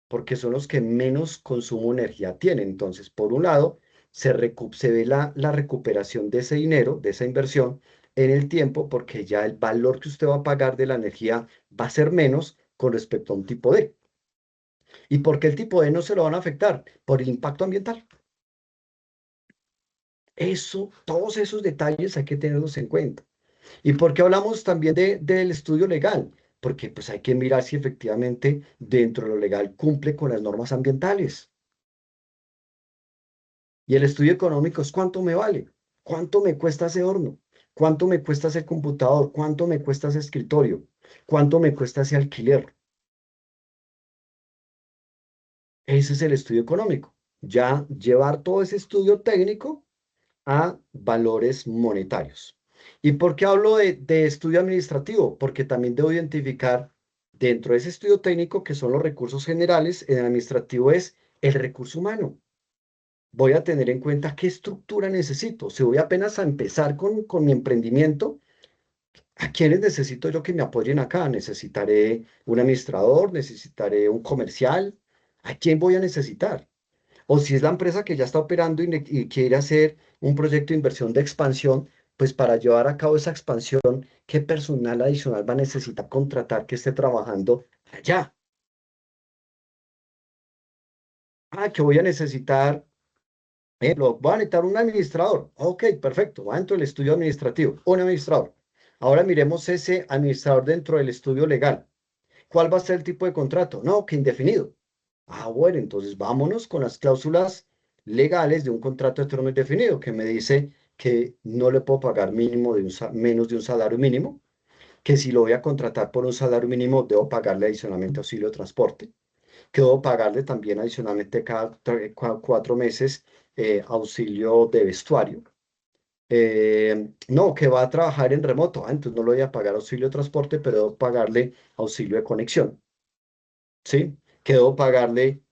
porque son los que menos consumo de energía tienen. Entonces, por un lado, se ve la recuperación de ese dinero, de esa inversión, en el tiempo, porque ya el valor que usted va a pagar de la energía va a ser menos con respecto a un tipo D. ¿Y por qué el tipo D no se lo van a afectar? Por el impacto ambiental. Eso, todos esos detalles hay que tenerlos en cuenta. ¿Y por qué hablamos también del estudio legal? Porque pues hay que mirar si efectivamente dentro de lo legal cumple con las normas ambientales. Y el estudio económico es cuánto me vale, cuánto me cuesta ese horno, cuánto me cuesta ese computador, cuánto me cuesta ese escritorio, cuánto me cuesta ese alquiler. Ese es el estudio económico. Ya llevar todo ese estudio técnico a valores monetarios. ¿Y por qué hablo de estudio administrativo? Porque también debo identificar dentro de ese estudio técnico que son los recursos generales, el administrativo es el recurso humano. Voy a tener en cuenta qué estructura necesito. Si voy apenas a empezar con mi emprendimiento, ¿a quiénes necesito yo que me apoyen acá? ¿Necesitaré un administrador? ¿Necesitaré un comercial? ¿A quién voy a necesitar? O si es la empresa que ya está operando y quiere hacer un proyecto de inversión de expansión, pues para llevar a cabo esa expansión, ¿qué personal adicional va a necesitar contratar que esté trabajando allá? Ah, que voy a necesitar, voy a necesitar un administrador. Ok, perfecto, va dentro del estudio administrativo, un administrador. Ahora miremos ese administrador dentro del estudio legal. ¿Cuál va a ser el tipo de contrato? No, que indefinido. Ah, bueno, entonces vámonos con las cláusulas legales de un contrato de término indefinido que me dice que no le puedo pagar mínimo de menos de un salario mínimo, que si lo voy a contratar por un salario mínimo debo pagarle adicionalmente auxilio de transporte, que debo pagarle también adicionalmente cada 4 meses auxilio de vestuario. No, que va a trabajar en remoto. Ah, entonces no le voy a pagar auxilio de transporte, pero debo pagarle auxilio de conexión. ¿Sí? Que debo pagarle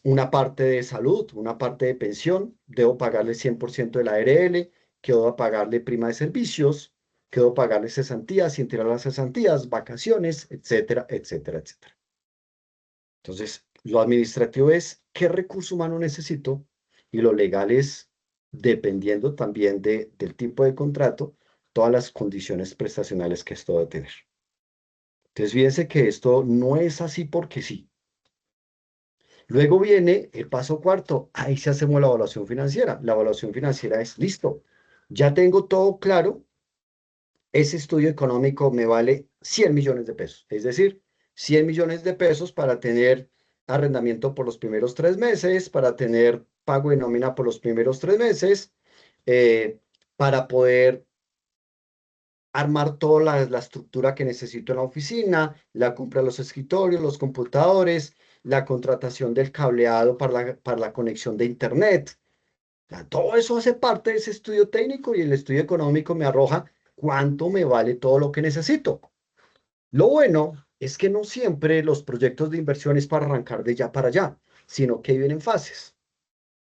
una parte de salud, una parte de pensión, debo pagarle 100% de la ARL, que debo pagarle prima de servicios, que debo pagarle cesantías, sin tirar las cesantías, vacaciones, etcétera, etcétera, etcétera. Entonces, lo administrativo es qué recurso humano necesito y lo legal es, dependiendo también del tipo de contrato, todas las condiciones prestacionales que esto debe tener. Entonces, fíjense que esto no es así porque sí. Luego viene el paso cuarto, ahí se hacemos la evaluación financiera. La evaluación financiera es listo. Ya tengo todo claro, ese estudio económico me vale 100 millones de pesos, es decir, 100 millones de pesos para tener arrendamiento por los primeros 3 meses, para tener pago de nómina por los primeros 3 meses, eh, para poder armar toda la estructura que necesito en la oficina, la compra de los escritorios, los computadores, la contratación del cableado para la conexión de Internet. Todo eso hace parte de ese estudio técnico y el estudio económico me arroja cuánto me vale todo lo que necesito. Lo bueno es que no siempre los proyectos de inversión es para arrancar de ya para allá, sino que vienen fases.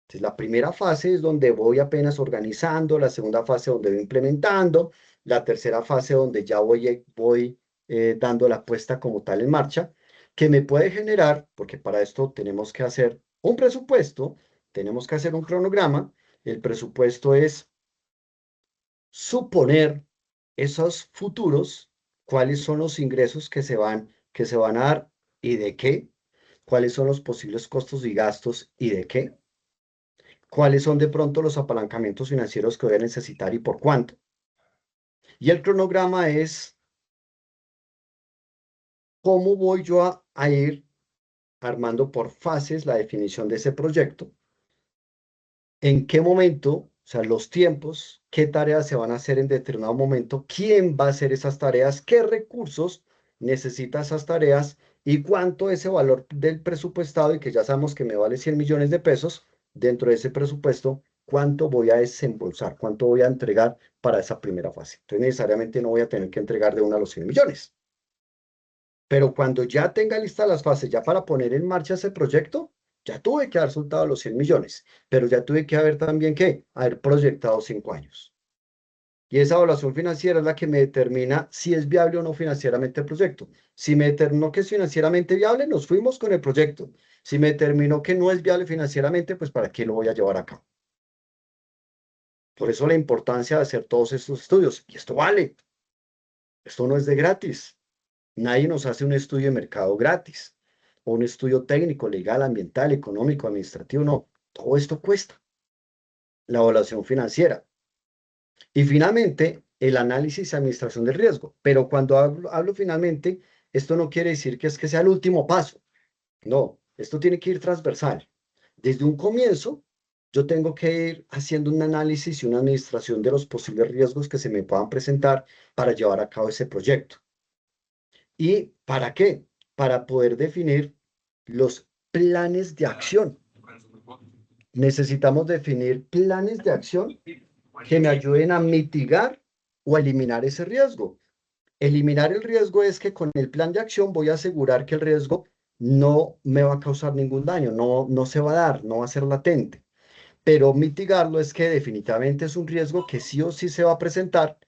Entonces, la primera fase es donde voy apenas organizando, la segunda fase donde voy implementando, la tercera fase donde ya voy dando la puesta como tal en marcha, que me puede generar, porque para esto tenemos que hacer un presupuesto, tenemos que hacer un cronograma. El presupuesto es suponer esos futuros, cuáles son los ingresos que se van a dar y de qué, cuáles son los posibles costos y gastos y de qué, cuáles son de pronto los apalancamientos financieros que voy a necesitar y por cuánto. Y el cronograma es cómo voy yo a ir armando por fases la definición de ese proyecto, en qué momento O sea, los tiempos, qué tareas se van a hacer en determinado momento, quién va a hacer esas tareas, qué recursos necesita esas tareas y cuánto ese valor del presupuestado, y que ya sabemos que me vale 100 millones de pesos, dentro de ese presupuesto, cuánto voy a desembolsar, cuánto voy a entregar para esa primera fase. Entonces, necesariamente no voy a tener que entregar de una a los 100 millones. Pero cuando ya tenga listas las fases, ya para poner en marcha ese proyecto, ya tuve que haber soltado los 100 millones, pero ya tuve que haber también, ¿qué? Haber proyectado 5 años. Y esa evaluación financiera es la que me determina si es viable o no financieramente el proyecto. Si me determinó que es financieramente viable, nos fuimos con el proyecto. Si me determinó que no es viable financieramente, pues ¿para qué lo voy a llevar a cabo? Por eso la importancia de hacer todos estos estudios. Y esto vale. Esto no es de gratis. Nadie nos hace un estudio de mercado gratis, o un estudio técnico, legal, ambiental, económico, administrativo, no. Todo esto cuesta. La evaluación financiera. Y finalmente, el análisis y administración del riesgo. Pero cuando hablo finalmente, esto no quiere decir que es que sea el último paso. No, esto tiene que ir transversal. Desde un comienzo, yo tengo que ir haciendo un análisis y una administración de los posibles riesgos que se me puedan presentar para llevar a cabo ese proyecto. ¿Y para qué? Para poder definir los planes de acción. Necesitamos definir planes de acción que me ayuden a mitigar o a eliminar ese riesgo. Eliminar el riesgo es que con el plan de acción voy a asegurar que el riesgo no me va a causar ningún daño, no se va a dar, no va a ser latente. Pero mitigarlo es que definitivamente es un riesgo que sí o sí se va a presentar,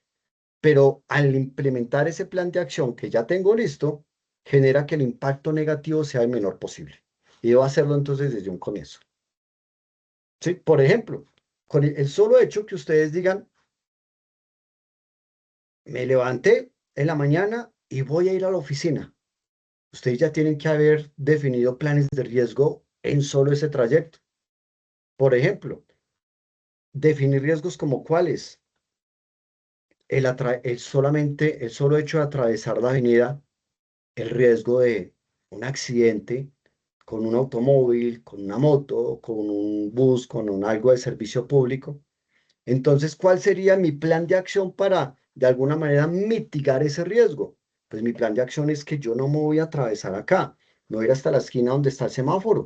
pero al implementar ese plan de acción que ya tengo listo, genera que el impacto negativo sea el menor posible. Y debo hacerlo entonces desde un comienzo. ¿Sí? Por ejemplo, con el solo hecho que ustedes digan, me levanté en la mañana y voy a ir a la oficina. Ustedes ya tienen que haber definido planes de riesgo en solo ese trayecto. Por ejemplo, definir riesgos como cuáles. Solamente el solo hecho de atravesar la avenida, el riesgo de un accidente con un automóvil, con una moto, con un bus, con algo de servicio público. Entonces, ¿cuál sería mi plan de acción para, de alguna manera, mitigar ese riesgo? Pues mi plan de acción es que yo no me voy a atravesar acá, me voy a ir hasta la esquina donde está el semáforo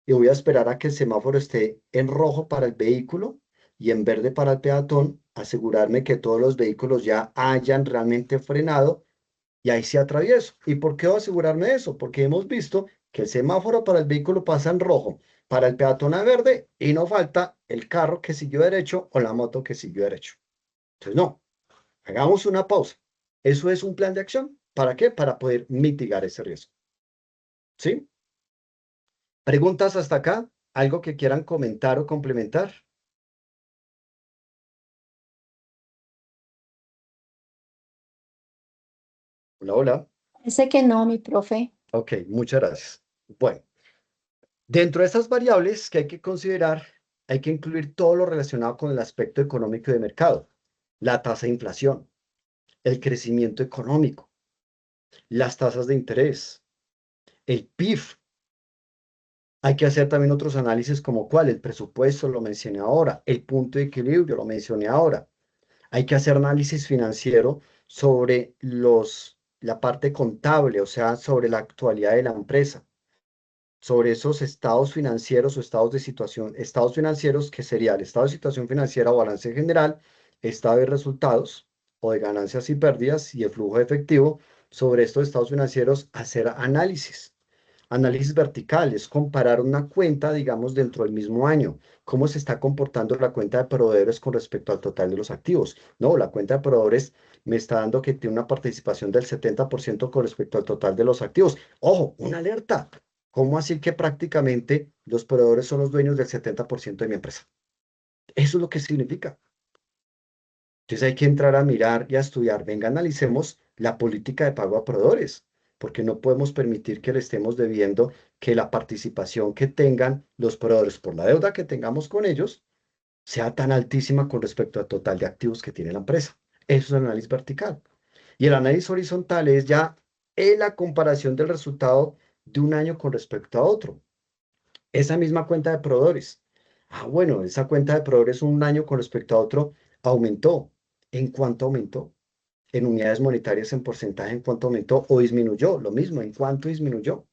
y voy a esperar a que el semáforo esté en rojo para el vehículo y en verde para el peatón, asegurarme que todos los vehículos ya hayan realmente frenado y ahí sí atravieso. ¿Y por qué debo asegurarme de eso? Porque hemos visto que el semáforo para el vehículo pasa en rojo, para el peatón a verde y no falta el carro que siguió derecho o la moto que siguió derecho. Entonces, no, hagamos una pausa. Eso es un plan de acción. ¿Para qué? Para poder mitigar ese riesgo. ¿Sí? ¿Preguntas hasta acá? ¿Algo que quieran comentar o complementar? Hola, hola. Parece que no, mi profe. Ok, muchas gracias. Bueno, dentro de esas variables que hay que considerar, hay que incluir todo lo relacionado con el aspecto económico y de mercado, la tasa de inflación, el crecimiento económico, las tasas de interés, el PIB. Hay que hacer también otros análisis como cuál, el presupuesto, lo mencioné ahora, el punto de equilibrio, lo mencioné ahora. Hay que hacer análisis financiero sobre la parte contable, o sea, sobre la actualidad de la empresa, sobre esos estados financieros o estados de situación, estados financieros que sería el estado de situación financiera o balance general, estado de resultados o de ganancias y pérdidas y el flujo de efectivo. Sobre estos estados financieros, hacer análisis verticales, comparar una cuenta, digamos, dentro del mismo año, cómo se está comportando la cuenta de proveedores con respecto al total de los activos. No, la cuenta de proveedores me está dando que tiene una participación del 70% con respecto al total de los activos. Ojo, una alerta. ¿Cómo así que prácticamente los proveedores son los dueños del 70% de mi empresa? Eso es lo que significa. Entonces hay que entrar a mirar y a estudiar. Venga, analicemos la política de pago a proveedores, porque no podemos permitir que le estemos debiendo que la participación que tengan los proveedores por la deuda que tengamos con ellos sea tan altísima con respecto al total de activos que tiene la empresa. Eso es el análisis vertical. Y el análisis horizontal es ya la comparación del resultado de un año con respecto a otro. Esa misma cuenta de proveedores. Ah, bueno, esa cuenta de proveedores un año con respecto a otro aumentó. ¿En cuánto aumentó? En unidades monetarias, en porcentaje, ¿en cuánto aumentó o disminuyó? Lo mismo, ¿en cuánto disminuyó?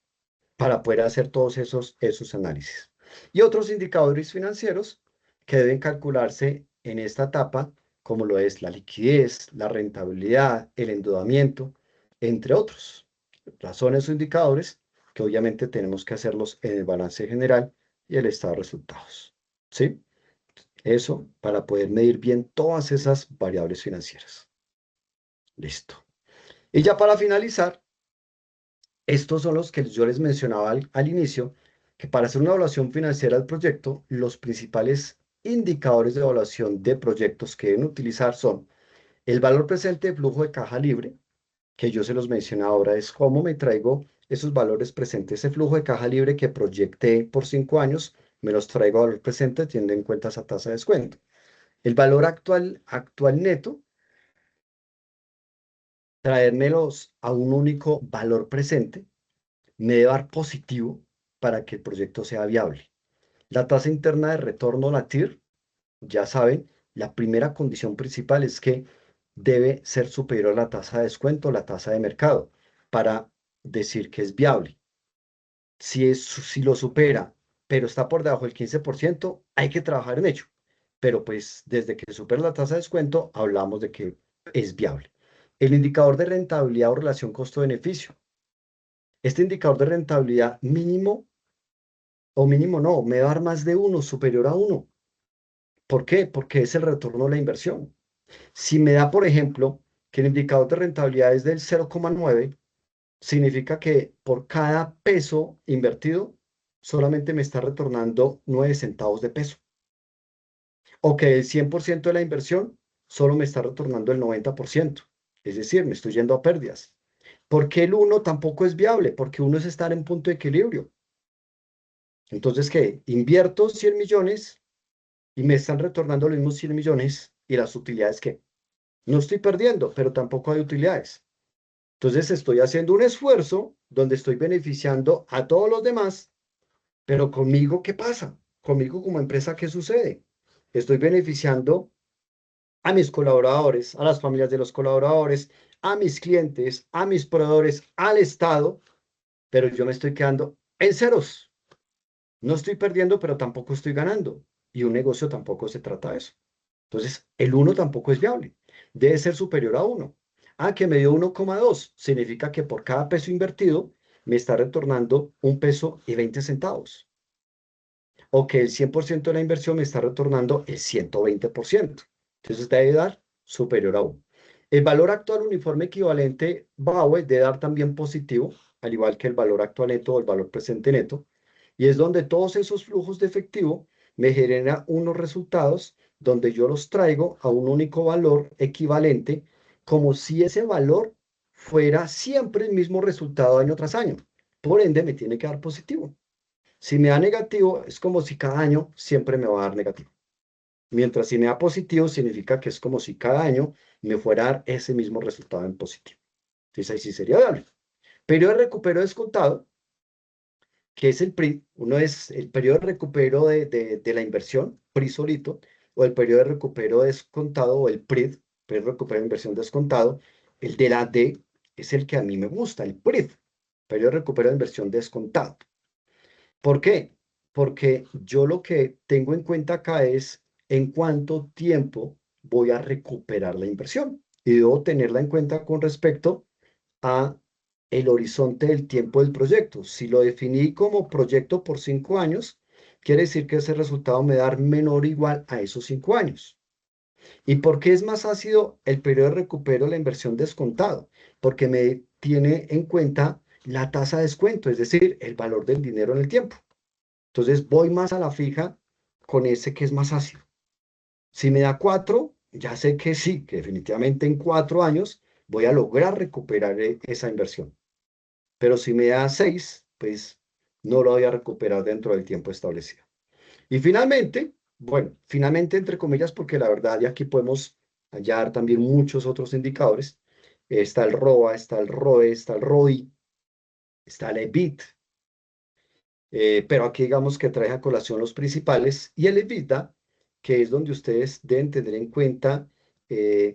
Para poder hacer todos esos análisis. Y otros indicadores financieros que deben calcularse en esta etapa, como lo es la liquidez, la rentabilidad, el endeudamiento, entre otros. Son esos indicadores que obviamente tenemos que hacerlos en el balance general y el estado de resultados. ¿Sí? Eso para poder medir bien todas esas variables financieras. Listo. Y ya para finalizar, estos son los que yo les mencionaba al inicio, que para hacer una evaluación financiera del proyecto, los principales indicadores de evaluación de proyectos que deben utilizar son el valor presente de flujo de caja libre, que yo se los mencioné ahora, es cómo me traigo esos valores presentes, ese flujo de caja libre que proyecté por 5 años, me los traigo a valor presente teniendo en cuenta esa tasa de descuento. El valor actual neto, traérmelos a un único valor presente, me debe dar positivo para que el proyecto sea viable. La tasa interna de retorno, la TIR, ya saben, la primera condición principal es que debe ser superior a la tasa de descuento, la tasa de mercado, para decir que es viable. Si lo supera, pero está por debajo del 15%, hay que trabajar en ello. Pero pues desde que supera la tasa de descuento, hablamos de que es viable. El indicador de rentabilidad o relación costo-beneficio. Este indicador de rentabilidad mínimo o mínimo no, me va a dar más de uno, superior a uno. ¿Por qué? Porque es el retorno de la inversión. Si me da, por ejemplo, que el indicador de rentabilidad es del 0,9, significa que por cada peso invertido solamente me está retornando 9 centavos de peso. O que el 100% de la inversión solo me está retornando el 90%. Es decir, me estoy yendo a pérdidas. ¿Por qué el uno tampoco es viable? Porque uno es estar en punto de equilibrio. Entonces, ¿qué? Invierto 100 millones y me están retornando los mismos 100 millones y las utilidades que no estoy perdiendo, pero tampoco hay utilidades. Entonces estoy haciendo un esfuerzo donde estoy beneficiando a todos los demás, pero conmigo, ¿qué pasa? Conmigo como empresa, ¿qué sucede? Estoy beneficiando a mis colaboradores, a las familias de los colaboradores, a mis clientes, a mis proveedores, al Estado, pero yo me estoy quedando en ceros. No estoy perdiendo, pero tampoco estoy ganando. Y un negocio tampoco se trata de eso. Entonces, el uno tampoco es viable. Debe ser superior a uno. Ah, que me dio 1,2. Significa que por cada peso invertido me está retornando 1 peso y 20 centavos. O que el 100% de la inversión me está retornando el 120%. Entonces, debe dar superior a uno. El valor actual uniforme equivalente BAUE debe dar también positivo, al igual que el valor actual neto o el valor presente neto. Y es donde todos esos flujos de efectivo me generan unos resultados donde yo los traigo a un único valor equivalente, como si ese valor fuera siempre el mismo resultado año tras año. Por ende, me tiene que dar positivo. Si me da negativo, es como si cada año siempre me va a dar negativo. Mientras si me da positivo, significa que es como si cada año me fuera a dar ese mismo resultado en positivo. Entonces ahí sí sería viable. Periodo de recupero descontado, que es el PRI. Uno es el periodo de recupero de la inversión, PRI solito, o el periodo de recupero descontado, o el PRID, periodo de recupero de inversión descontado. El de la D es el que a mí me gusta, el PRID, periodo de recupero de inversión descontado. ¿Por qué? Porque yo lo que tengo en cuenta acá es en cuánto tiempo voy a recuperar la inversión. Y debo tenerla en cuenta con respecto a el horizonte del tiempo del proyecto. Si lo definí como proyecto por 5 años, quiere decir que ese resultado me da menor o igual a esos 5 años. ¿Y por qué es más ácido el periodo de recupero de la inversión descontado? Porque me tiene en cuenta la tasa de descuento, es decir, el valor del dinero en el tiempo. Entonces voy más a la fija con ese que es más ácido. Si me da 4, ya sé que sí, que definitivamente en 4 años voy a lograr recuperar esa inversión. Pero si me da 6, pues no lo voy a recuperar dentro del tiempo establecido. Y finalmente, bueno, finalmente entre comillas, porque la verdad y aquí podemos hallar también muchos otros indicadores. Está el ROA, está el ROE, está el ROI, está el EBIT, pero aquí digamos que trae a colación los principales, y el EBITDA, que es donde ustedes deben tener en cuenta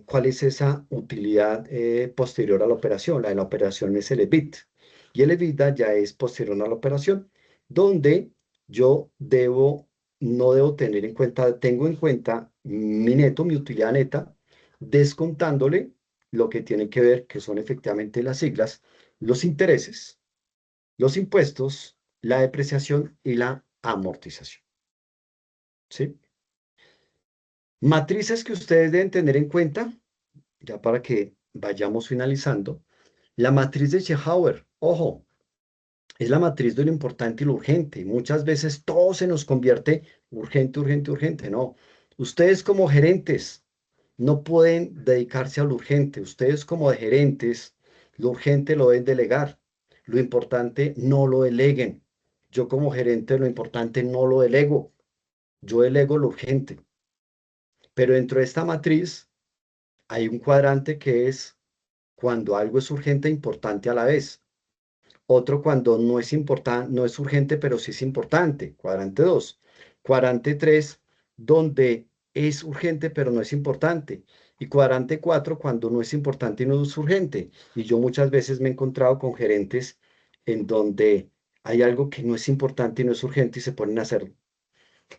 cuál es esa utilidad posterior a la operación. La de la operación es el EBIT, y el EBITDA ya es posterior a la operación, donde yo no debo tener en cuenta, tengo en cuenta mi neto, mi utilidad neta, descontándole lo que tiene que ver, que son efectivamente las siglas, los intereses, los impuestos, la depreciación y la amortización. ¿Sí? Matrices que ustedes deben tener en cuenta, ya para que vayamos finalizando. La matriz de Eisenhower, ojo, es la matriz de lo importante y lo urgente. Muchas veces todo se nos convierte urgente, urgente, urgente. No, ustedes como gerentes no pueden dedicarse a lo urgente. Ustedes como gerentes, lo urgente lo deben delegar. Lo importante no lo deleguen. Yo como gerente lo importante no lo delego. Yo delego lo urgente. Pero dentro de esta matriz hay un cuadrante que es cuando algo es urgente e importante a la vez. Otro cuando no es importante, no es urgente, pero sí es importante. Cuadrante 2. Cuadrante 3, donde es urgente, pero no es importante. Y cuadrante 4, cuando no es importante y no es urgente. Y yo muchas veces me he encontrado con gerentes en donde hay algo que no es importante y no es urgente y se ponen a hacer.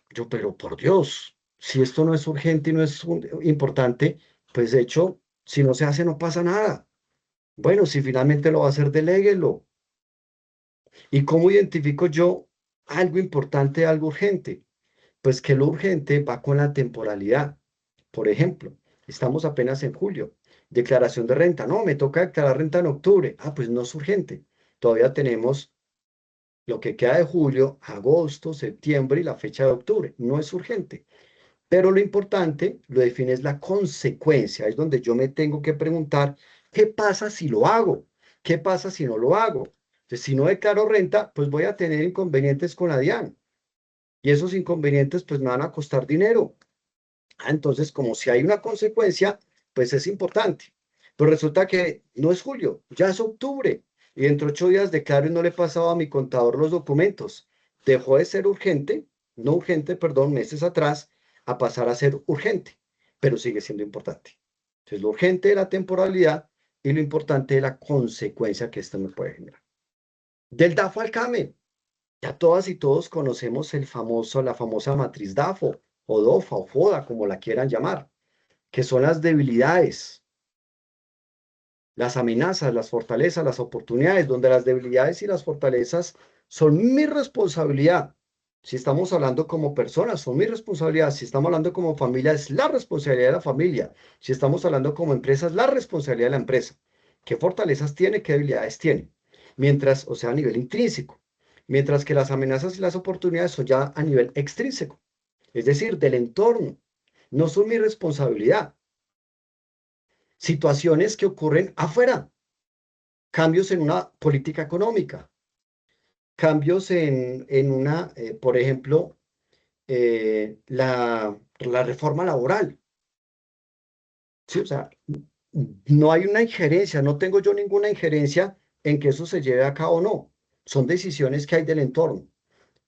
Yo, pero por Dios, si esto no es urgente y no es importante, pues de hecho, si no se hace, no pasa nada. Bueno, si finalmente lo va a hacer, deléguelo. ¿Y cómo identifico yo algo importante, algo urgente? Pues que lo urgente va con la temporalidad. Por ejemplo, estamos apenas en julio. Declaración de renta. No, me toca declarar renta en octubre. Ah, pues no es urgente. Todavía tenemos lo que queda de julio, agosto, septiembre y la fecha de octubre. No es urgente. Pero lo importante lo define es la consecuencia. Es donde yo me tengo que preguntar, ¿qué pasa si lo hago? ¿Qué pasa si no lo hago? Entonces, si no declaro renta, pues voy a tener inconvenientes con la DIAN. Y esos inconvenientes, pues me van a costar dinero. Entonces, como si hay una consecuencia, pues es importante. Pero resulta que no es julio, ya es octubre. Y dentro de 8 días declaro y no le he pasado a mi contador los documentos. Dejó de ser urgente, no urgente, perdón, meses atrás, a pasar a ser urgente, pero sigue siendo importante. Entonces, lo urgente de la temporalidad y lo importante de la consecuencia que esto me puede generar. Del DAFO al CAME. Ya todas y todos conocemos la famosa matriz DAFO, o DOFA, o FODA, como la quieran llamar, que son las debilidades, las amenazas, las fortalezas, las oportunidades, donde las debilidades y las fortalezas son mi responsabilidad. Si estamos hablando como personas, son mi responsabilidad. Si estamos hablando como familia, es la responsabilidad de la familia. Si estamos hablando como empresa, es la responsabilidad de la empresa. ¿Qué fortalezas tiene? ¿Qué debilidades tiene? Mientras, o sea, a nivel intrínseco. Mientras que las amenazas y las oportunidades son ya a nivel extrínseco, es decir, del entorno. No son mi responsabilidad. Situaciones que ocurren afuera, cambios en una política económica, cambios en una, por ejemplo, la reforma laboral. ¿Sí? O sea, no hay una injerencia, no tengo yo ninguna injerencia en que eso se lleve a cabo o no. Son decisiones que hay del entorno.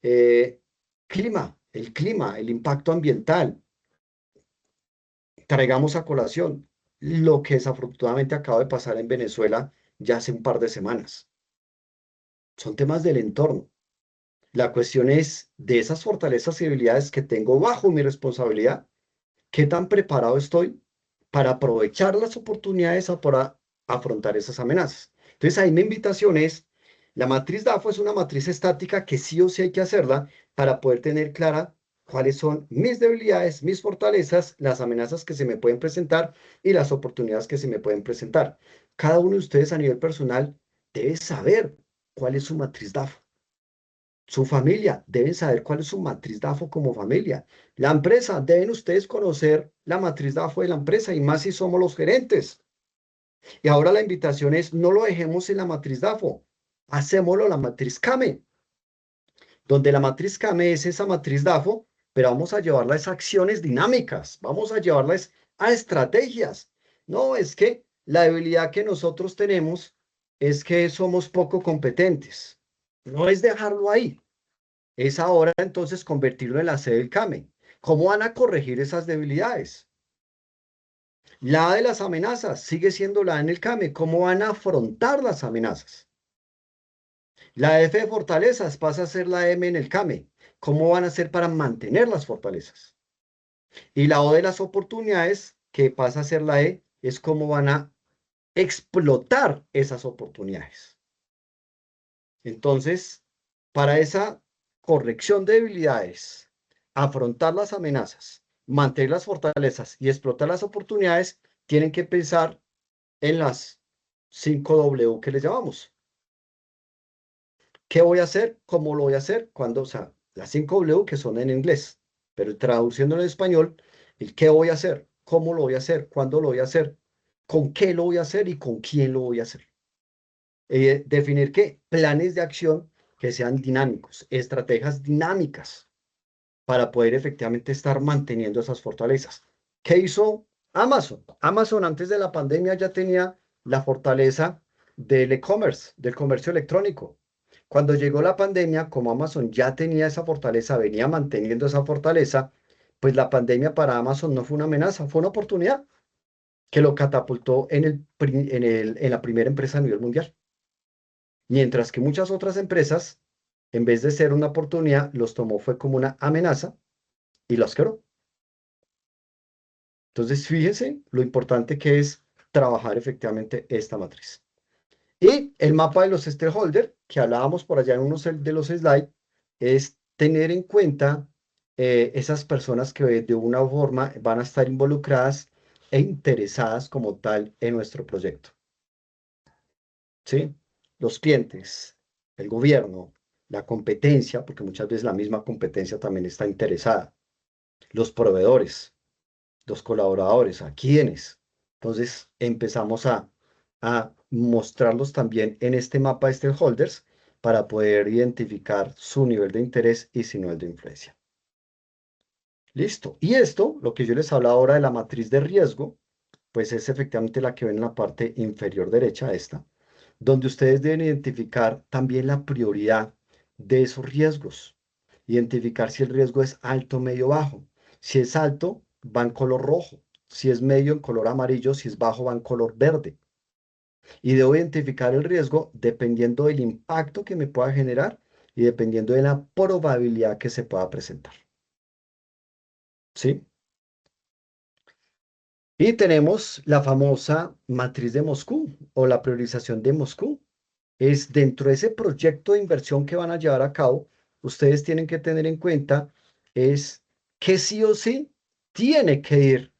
Eh, clima, el impacto ambiental. Traigamos a colación lo que desafortunadamente acaba de pasar en Venezuela ya hace un par de semanas. Son temas del entorno. La cuestión es de esas fortalezas y habilidades que tengo bajo mi responsabilidad, qué tan preparado estoy para aprovechar las oportunidades para afrontar esas amenazas. Entonces, ahí mi invitación es, la matriz DAFO es una matriz estática que sí o sí hay que hacerla para poder tener clara cuáles son mis debilidades, mis fortalezas, las amenazas que se me pueden presentar y las oportunidades que se me pueden presentar. Cada uno de ustedes a nivel personal debe saber cuál es su matriz DAFO. Su familia deben saber cuál es su matriz DAFO como familia. La empresa, deben ustedes conocer la matriz DAFO de la empresa y más si somos los gerentes. Y ahora la invitación es, no lo dejemos en la matriz DAFO, hacémoslo en la matriz CAME, donde la matriz CAME es esa matriz DAFO, pero vamos a llevarla a esas acciones dinámicas, vamos a llevarlas a estrategias. No, es que la debilidad que nosotros tenemos es que somos poco competentes. No es dejarlo ahí. es ahora entonces convertirlo en la C del CAME. ¿Cómo van a corregir esas debilidades? La A de las amenazas sigue siendo la A en el CAME. ¿Cómo van a afrontar las amenazas? La F de fortalezas pasa a ser la M en el CAME. ¿Cómo van a hacer para mantener las fortalezas? Y la O de las oportunidades, que pasa a ser la E, es cómo van a explotar esas oportunidades. Entonces, para esa corrección de debilidades, afrontar las amenazas, mantener las fortalezas y explotar las oportunidades, tienen que pensar en las 5 W que les llamamos. ¿Qué voy a hacer? ¿Cómo lo voy a hacer? ¿Cuándo? O sea, las 5 W que son en inglés, pero traduciendo en español, el qué voy a hacer, cómo lo voy a hacer, cuándo lo voy a hacer, con qué lo voy a hacer y con quién lo voy a hacer. Definir qué planes de acción que sean dinámicos, estrategias dinámicas para poder efectivamente estar manteniendo esas fortalezas. ¿Qué hizo Amazon? Amazon antes de la pandemia ya tenía la fortaleza del e-commerce, del comercio electrónico. Cuando llegó la pandemia, como Amazon ya tenía esa fortaleza, venía manteniendo esa fortaleza, pues la pandemia para Amazon no fue una amenaza, fue una oportunidad que lo catapultó en la primera empresa a nivel mundial. Mientras que muchas otras empresas, en vez de ser una oportunidad, los tomó fue como una amenaza y los quebró. Entonces, fíjense lo importante que es trabajar efectivamente esta matriz. Y el mapa de los stakeholders, que hablábamos por allá en unos de los slides, es tener en cuenta esas personas que de una forma van a estar involucradas e interesadas como tal en nuestro proyecto. ¿Sí? Los clientes, el gobierno, la competencia, porque muchas veces la misma competencia también está interesada, los proveedores, los colaboradores, a quiénes. Entonces empezamos a mostrarlos también en este mapa de stakeholders para poder identificar su nivel de interés y su nivel de influencia. Listo. Y esto, lo que yo les hablaba ahora de la matriz de riesgo, pues es efectivamente la que ven en la parte inferior derecha, esta, donde ustedes deben identificar también la prioridad de esos riesgos. Identificar si el riesgo es alto, medio, bajo. Si es alto, va en color rojo. Si es medio, en color amarillo. Si es bajo, va en color verde. Y debo identificar el riesgo dependiendo del impacto que me pueda generar y dependiendo de la probabilidad que se pueda presentar. ¿Sí? Y tenemos la famosa matriz de Moscú o la priorización de Moscú. Es dentro de ese proyecto de inversión que van a llevar a cabo, ustedes tienen que tener en cuenta es que sí o sí tiene que ir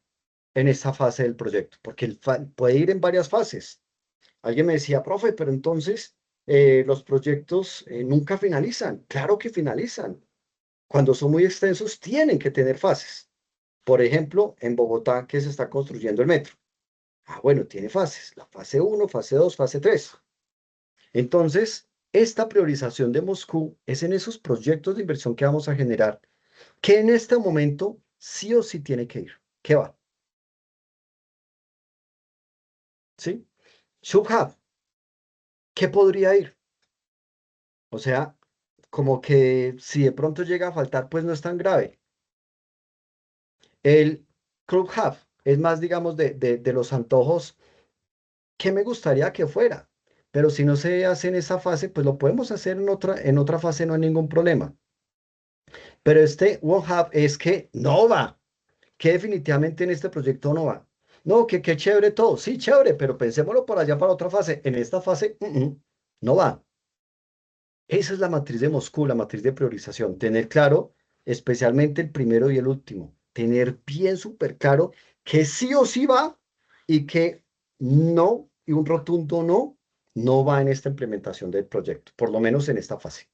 en esa fase del proyecto, porque puede ir en varias fases. Alguien me decía, profe, pero entonces los proyectos nunca finalizan. Claro que finalizan. Cuando son muy extensos, tienen que tener fases. Por ejemplo, en Bogotá, que se está construyendo el metro. Ah, bueno, tiene fases. La fase 1, fase 2, fase 3. Entonces, esta priorización de Moscú es en esos proyectos de inversión que vamos a generar, que en este momento sí o sí tiene que ir. ¿Qué va? ¿Sí? Subhub, ¿qué podría ir? O sea, como que si de pronto llega a faltar, pues no es tan grave. El Club Hub es más, digamos, de los antojos que me gustaría que fuera. Pero si no se hace en esa fase, pues lo podemos hacer en otra fase, no hay ningún problema. Pero este One Hub es que no va, que definitivamente en este proyecto no va. No, que qué chévere todo. Sí, chévere, pero pensémoslo por allá para otra fase. En esta fase, no va. Esa es la matriz de Moscú, la matriz de priorización. Tener claro, especialmente el primero y el último. Tener bien súper claro que sí o sí va y que no, y un rotundo no, no va en esta implementación del proyecto, por lo menos en esta fase.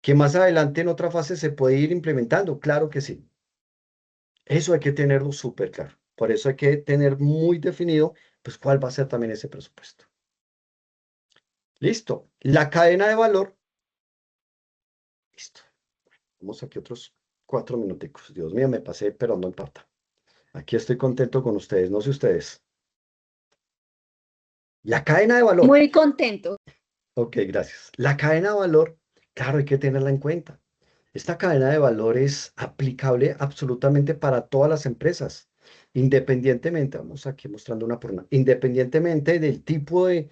Que más adelante en otra fase se puede ir implementando, claro que sí. Eso hay que tenerlo súper claro. Por eso hay que tener muy definido, pues, cuál va a ser también ese presupuesto. Listo. La cadena de valor. Listo. Vamos aquí otros 4 minuticos. Dios mío, me pasé, pero no importa. Aquí estoy contento con ustedes, no sé ustedes. La cadena de valor. Muy contento. Ok, gracias. La cadena de valor Claro, hay que tenerla en cuenta. Esta cadena de valor es aplicable absolutamente para todas las empresas, independientemente, vamos aquí mostrando una por una, independientemente del tipo de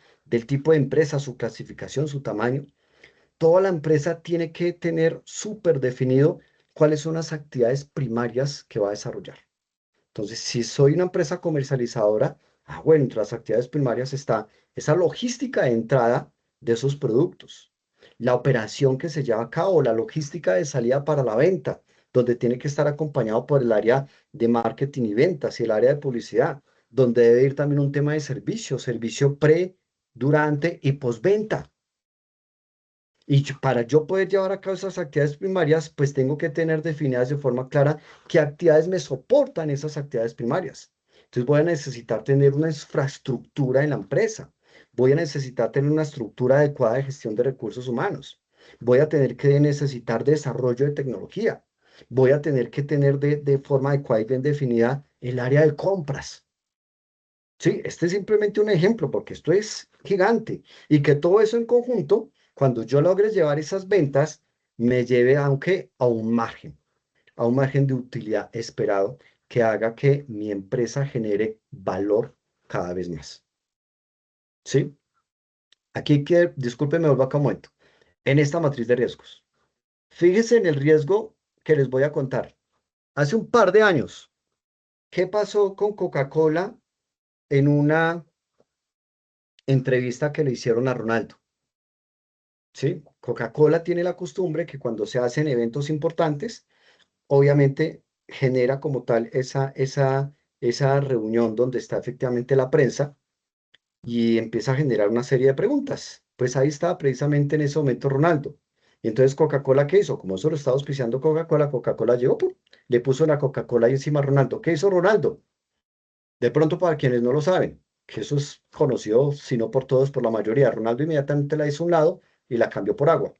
empresa, su clasificación, su tamaño. Toda la empresa tiene que tener súper definido cuáles son las actividades primarias que va a desarrollar. Entonces, si soy una empresa comercializadora, bueno, entre las actividades primarias está esa logística de entrada de esos productos, la operación que se lleva a cabo, la logística de salida para la venta, donde tiene que estar acompañado por el área de marketing y ventas y el área de publicidad, donde debe ir también un tema de servicio, servicio pre, durante y postventa. Y para yo poder llevar a cabo esas actividades primarias, pues tengo que tener definidas de forma clara qué actividades me soportan esas actividades primarias. Entonces voy a necesitar tener una infraestructura en la empresa. Voy a necesitar tener una estructura adecuada de gestión de recursos humanos. Voy a tener que necesitar desarrollo de tecnología. Voy a tener que tener de forma adecuada y bien definida el área de compras. Sí, este es simplemente un ejemplo porque esto es gigante y que todo eso en conjunto, cuando yo logre llevar esas ventas, me lleve aunque a un margen de utilidad esperado que haga que mi empresa genere valor cada vez más. ¿Sí? Aquí que, discúlpenme, vuelvo acá un momento. En esta matriz de riesgos. Fíjense en el riesgo que les voy a contar. Hace un par de años, ¿qué pasó con Coca-Cola en una entrevista que le hicieron a Ronaldo? ¿Sí? Coca-Cola tiene la costumbre que cuando se hacen eventos importantes, obviamente genera como tal esa reunión donde está efectivamente la prensa y empieza a generar una serie de preguntas. Pues ahí estaba precisamente en ese momento Ronaldo. Y entonces Coca-Cola, ¿qué hizo? Como eso lo estaba auspiciando Coca-Cola, Coca-Cola llegó, ¡pum!, le puso la Coca-Cola ahí encima a Ronaldo. ¿Qué hizo Ronaldo? De pronto, para quienes no lo saben, que eso es conocido, si no por todos, por la mayoría, Ronaldo inmediatamente la hizo a un lado y la cambió por agua.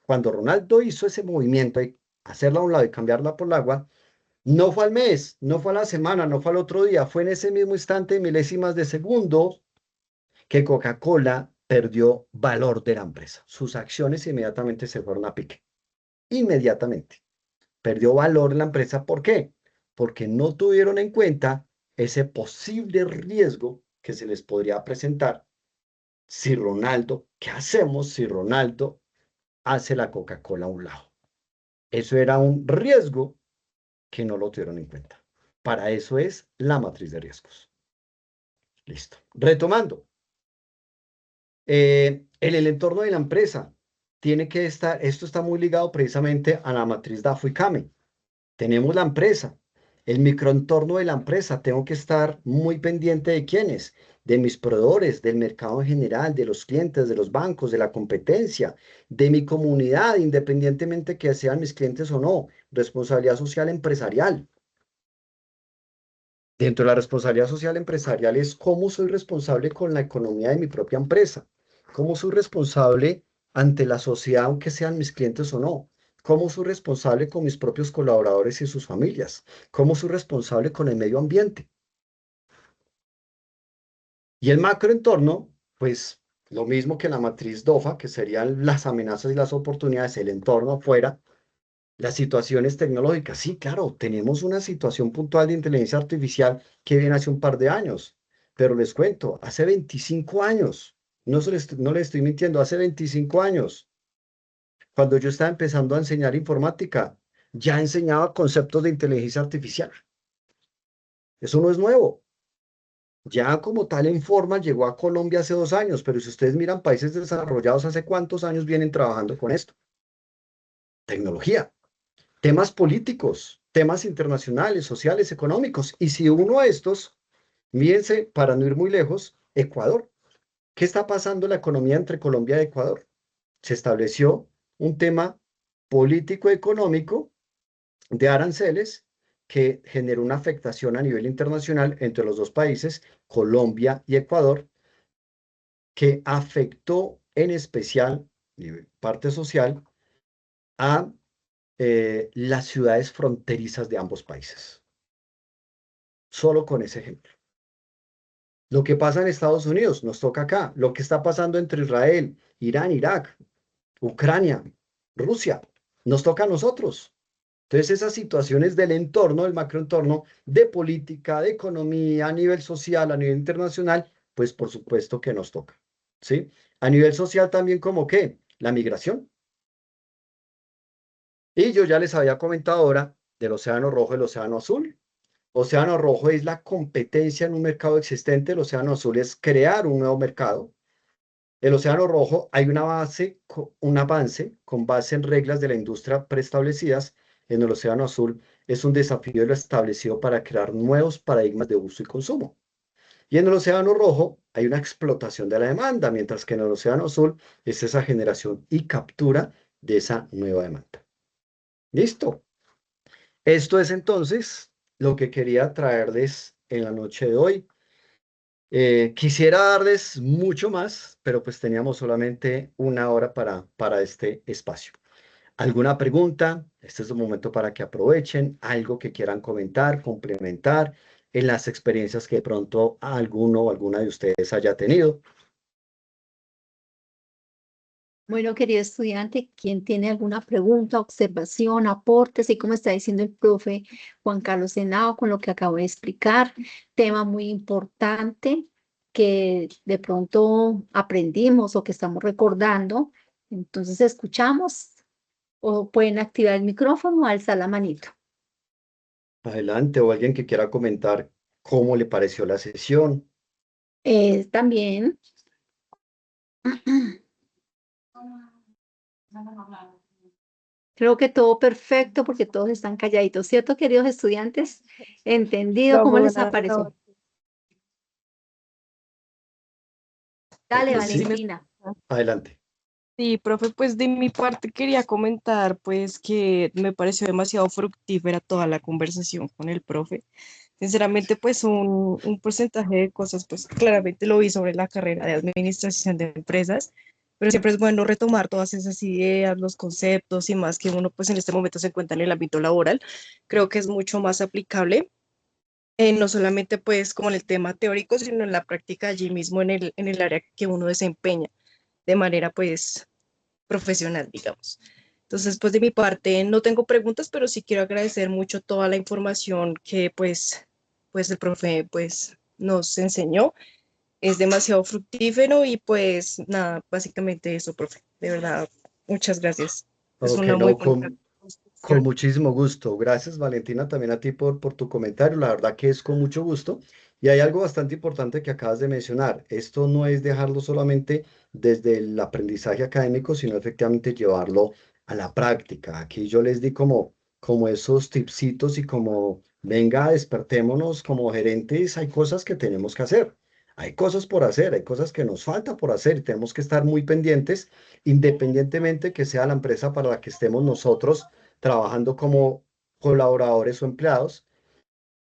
Cuando Ronaldo hizo ese movimiento de hacerla a un lado y cambiarla por el agua, no fue al mes, no fue a la semana, no fue al otro día, fue en ese mismo instante, milésimas de segundo, que Coca-Cola perdió valor de la empresa. Sus acciones inmediatamente se fueron a pique. Inmediatamente. Perdió valor en la empresa. ¿Por qué? Porque no tuvieron en cuenta ese posible riesgo que se les podría presentar si Ronaldo, ¿qué hacemos si Ronaldo hace la Coca-Cola a un lado? Eso era un riesgo que no lo tuvieron en cuenta. Para eso es la matriz de riesgos. Listo. Retomando, en el entorno de la empresa tiene que estar, esto está muy ligado precisamente a la matriz DAFO y CAME. Tenemos la empresa, el microentorno de la empresa, tengo que estar muy pendiente de quiénes, de mis proveedores, del mercado en general, de los clientes, de los bancos, de la competencia, de mi comunidad, independientemente que sean mis clientes o no, responsabilidad social empresarial. Dentro de la responsabilidad social empresarial es cómo soy responsable con la economía de mi propia empresa, cómo soy responsable ante la sociedad, aunque sean mis clientes o no, cómo soy responsable con mis propios colaboradores y sus familias, cómo soy responsable con el medio ambiente. Y el macroentorno, pues lo mismo que la matriz DOFA, que serían las amenazas y las oportunidades, el entorno afuera. Las situaciones tecnológicas, sí, claro, tenemos una situación puntual de inteligencia artificial que viene hace un par de años, pero les cuento, hace 25 años, no les estoy mintiendo, hace 25 años, cuando yo estaba empezando a enseñar informática, ya enseñaba conceptos de inteligencia artificial. Eso no es nuevo. Ya como tal en forma llegó a Colombia hace 2 años, pero si ustedes miran países desarrollados, ¿hace cuántos años vienen trabajando con esto? Tecnología. Temas políticos, temas internacionales, sociales, económicos. Y si uno de estos, mírense, para no ir muy lejos, Ecuador. ¿Qué está pasando en la economía entre Colombia y Ecuador? Se estableció un tema político-económico de aranceles que generó una afectación a nivel internacional entre los dos países, Colombia y Ecuador, que afectó en especial, parte social, a las ciudades fronterizas de ambos países. Solo con ese ejemplo. Lo que pasa en Estados Unidos nos toca acá. Lo que está pasando entre Israel, Irán, Irak, Ucrania. Rusia, nos toca a nosotros. Entonces, esas situaciones del entorno, del macroentorno, de política, de economía, a nivel social, a nivel internacional, pues por supuesto que nos toca, ¿sí? A nivel social también, ¿como qué? La migración. Y yo ya les había comentado ahora del Océano Rojo y el Océano Azul. Océano Rojo es la competencia en un mercado existente, el Océano Azul es crear un nuevo mercado. El Océano Rojo hay un avance con base en reglas de la industria preestablecidas. En el Océano Azul es un desafío de lo establecido para crear nuevos paradigmas de uso y consumo. Y en el Océano Rojo hay una explotación de la demanda, mientras que en el Océano Azul es esa generación y captura de esa nueva demanda. ¿Listo? Esto es entonces lo que quería traerles en la noche de hoy. Quisiera darles mucho más, pero pues teníamos solamente una hora para este espacio. ¿Alguna pregunta? Este es un momento para que aprovechen algo que quieran comentar, complementar en las experiencias que de pronto alguno o alguna de ustedes haya tenido. Bueno, querido estudiante, ¿quién tiene alguna pregunta, observación, aporte, así como está diciendo el profe Juan Carlos Henao con lo que acabo de explicar? Tema muy importante que de pronto aprendimos o que estamos recordando. Entonces, escuchamos o pueden activar el micrófono o alzar la manito. Adelante, o alguien que quiera comentar cómo le pareció la sesión. También. Creo que todo perfecto porque todos están calladitos, ¿cierto, queridos estudiantes? ¿Entendido Profe, cómo les buenas apareció? noches. Dale, No sé si ¿Sí? me Valentina. escuchan. Adelante. Sí, profe, pues de mi parte quería comentar pues que me pareció demasiado fructífera toda la conversación con el profe. Sinceramente, pues un porcentaje de cosas, pues claramente lo vi sobre la carrera de administración de empresas, pero siempre es bueno retomar todas esas ideas, los conceptos y más que uno pues en este momento se encuentra en el ámbito laboral. Creo que es mucho más aplicable, no solamente pues como en el tema teórico, sino en la práctica allí mismo en el área que uno desempeña de manera pues profesional, digamos. Entonces, pues de mi parte no tengo preguntas, pero sí quiero agradecer mucho toda la información que pues el profe pues nos enseñó. Es demasiado fructífero y pues nada, básicamente eso, profe. De verdad, muchas gracias. Es Ok, una muy no, bonita con construcción. muchísimo gusto. Gracias, Valentina, también a ti por tu comentario. La verdad que es con mucho gusto. Y hay algo bastante importante que acabas de mencionar. Esto no es dejarlo solamente desde el aprendizaje académico, sino efectivamente llevarlo a la práctica. Aquí yo les di como esos tipsitos y como, venga, despertémonos como gerentes, hay cosas que tenemos que hacer. Hay cosas por hacer, hay cosas que nos falta por hacer y tenemos que estar muy pendientes, independientemente que sea la empresa para la que estemos nosotros trabajando como colaboradores o empleados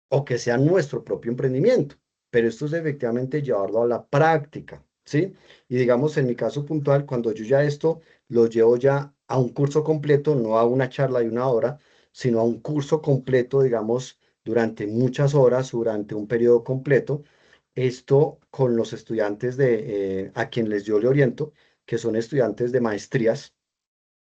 o que sea nuestro propio emprendimiento. Pero esto es efectivamente llevarlo a la práctica, ¿sí? Y digamos, en mi caso puntual, cuando yo ya esto lo llevo ya a un curso completo, no a una charla de una hora, sino a un curso completo, digamos, durante muchas horas, durante un periodo completo, esto con los estudiantes a quienes yo le oriento, que son estudiantes de maestrías,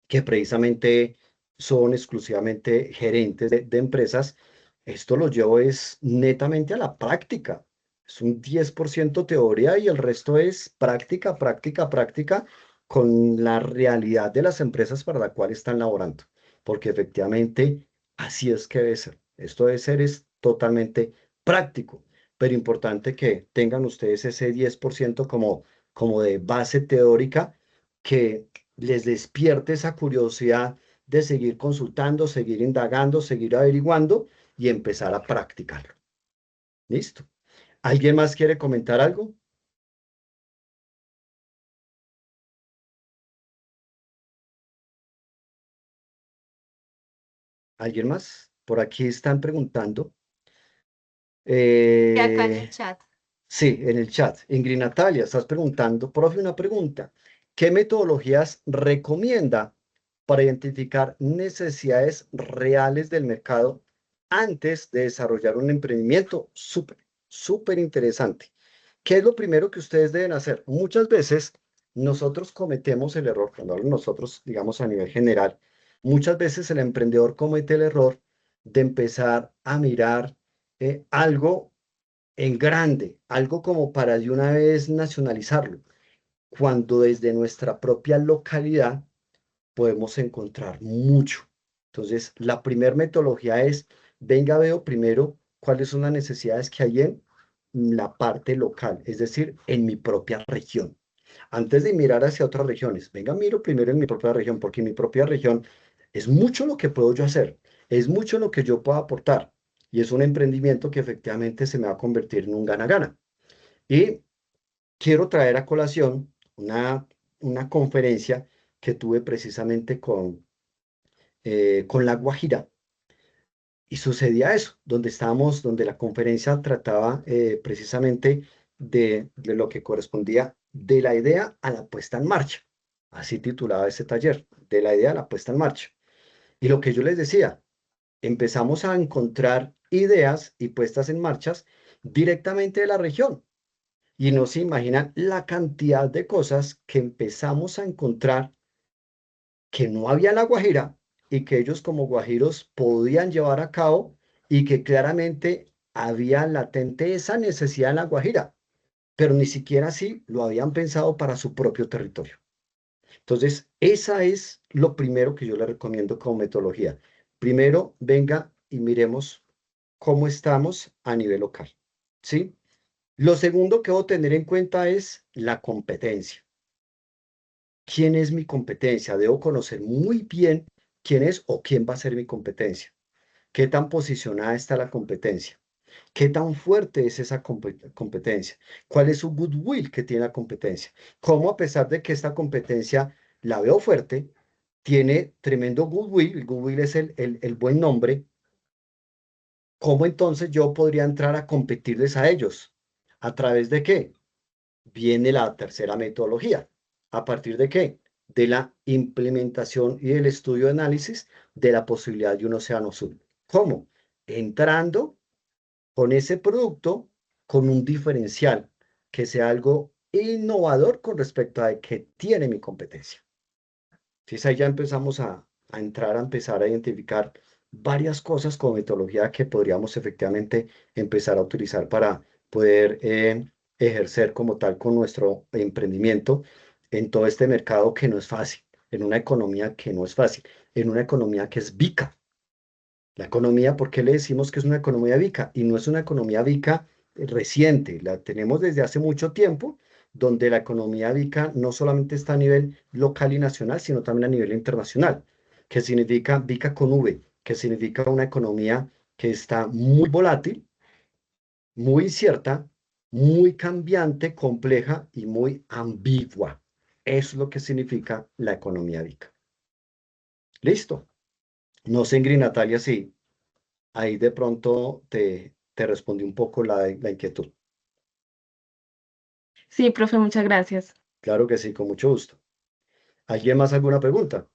que precisamente son exclusivamente gerentes de empresas, esto lo llevo es netamente a la práctica. Es un 10% teoría y el resto es práctica, práctica, práctica con la realidad de las empresas para la cual están laborando. Porque efectivamente así es que debe ser. Esto debe ser es totalmente práctico, pero importante que tengan ustedes ese 10% como de base teórica que les despierte esa curiosidad de seguir consultando, seguir indagando, seguir averiguando y empezar a practicarlo. ¿Listo? ¿Alguien más quiere comentar algo? ¿Alguien más? Por aquí están preguntando. Y acá en el Eh, chat. sí, en el chat. Ingrid Natalia, estás preguntando, profe, una pregunta. ¿Qué metodologías recomienda para identificar necesidades reales del mercado antes de desarrollar un emprendimiento? Súper, súper interesante. ¿Qué es lo primero que ustedes deben hacer? Muchas veces nosotros cometemos el error, cuando hablo nosotros, digamos a nivel general, muchas veces el emprendedor comete el error de empezar a mirar algo en grande, algo como para de una vez nacionalizarlo, cuando desde nuestra propia localidad podemos encontrar mucho. Entonces, la primera metodología es, venga, veo primero cuáles son las necesidades que hay en la parte local, es decir, en mi propia región. Antes de mirar hacia otras regiones, venga, miro primero en mi propia región, porque en mi propia región es mucho lo que puedo yo hacer, es mucho lo que yo puedo aportar, y es un emprendimiento que efectivamente se me va a convertir en un gana-gana. Y quiero traer a colación una conferencia que tuve precisamente con La Guajira. Y sucedía eso, donde estábamos, donde la conferencia trataba precisamente de lo que correspondía de la idea a la puesta en marcha. Así titulaba ese taller, de la idea a la puesta en marcha. Y lo que yo les decía, empezamos a encontrar ideas y puestas en marchas directamente de la región. Y no se imaginan la cantidad de cosas que empezamos a encontrar que no había en La Guajira y que ellos como guajiros podían llevar a cabo y que claramente había latente esa necesidad en La Guajira, pero ni siquiera así lo habían pensado para su propio territorio. Entonces, esa es lo primero que yo le recomiendo como metodología. Primero, venga y miremos cómo estamos a nivel local, ¿sí? Lo segundo que debo tener en cuenta es la competencia. ¿Quién es mi competencia? Debo conocer muy bien quién es o quién va a ser mi competencia. ¿Qué tan posicionada está la competencia? ¿Qué tan fuerte es esa competencia? ¿Cuál es su goodwill que tiene la competencia? ¿Cómo a pesar de que esta competencia la veo fuerte, tiene tremendo goodwill? El goodwill es el buen nombre. ¿Cómo entonces yo podría entrar a competirles a ellos? ¿A través de qué? Viene la tercera metodología. ¿A partir de qué? De la implementación y el estudio de análisis de la posibilidad de un océano azul. ¿Cómo? Entrando con ese producto con un diferencial que sea algo innovador con respecto a que tiene mi competencia. Entonces ahí ya empezamos a entrar, a empezar a identificar varias cosas con metodología que podríamos efectivamente empezar a utilizar para poder ejercer como tal con nuestro emprendimiento en todo este mercado que no es fácil, en una economía que no es fácil, en una economía que es VICA. La economía, ¿por qué le decimos que es una economía VICA? Y no es una economía VICA reciente, la tenemos desde hace mucho tiempo, donde la economía VICA no solamente está a nivel local y nacional, sino también a nivel internacional, que significa VICA con V, que significa una economía que está muy volátil, muy incierta, muy cambiante, compleja y muy ambigua. Eso es lo que significa la economía VICA. Listo. No sé, Ingrid, Natalia, si ahí de pronto te respondí un poco la inquietud. Sí, profe, muchas gracias. Claro que sí, con mucho gusto. ¿Alguien más alguna pregunta?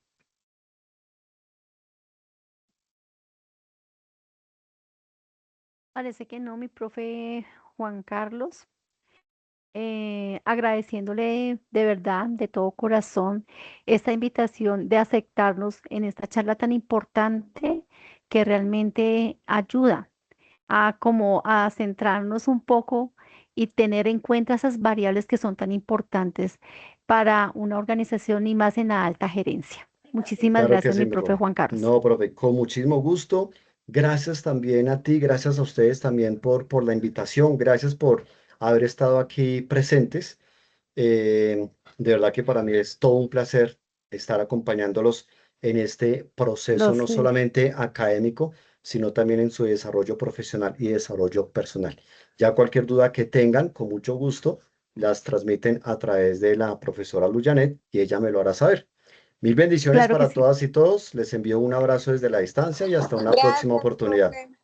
Parece que no, mi profe Juan Carlos. Agradeciéndole de verdad, de todo corazón, esta invitación de aceptarnos en esta charla tan importante que realmente ayuda a como a centrarnos un poco y tener en cuenta esas variables que son tan importantes para una organización y más en la alta gerencia. Muchísimas Claro que gracias, sí, mi mi profe profe. Juan Carlos. No, profe, con muchísimo gusto. Gracias también a ti, gracias a ustedes también por la invitación, gracias por haber estado aquí presentes. De verdad que para mí es todo un placer estar acompañándolos en este proceso, Lo no sé. solamente académico, sino también en su desarrollo profesional y desarrollo personal. Ya cualquier duda que tengan, con mucho gusto, las transmiten a través de la profesora Luyanet y ella me lo hará saber. Mil bendiciones Claro que para sí. todas y todos. Les envío un abrazo desde la distancia y hasta una próxima Gracias, oportunidad. profe.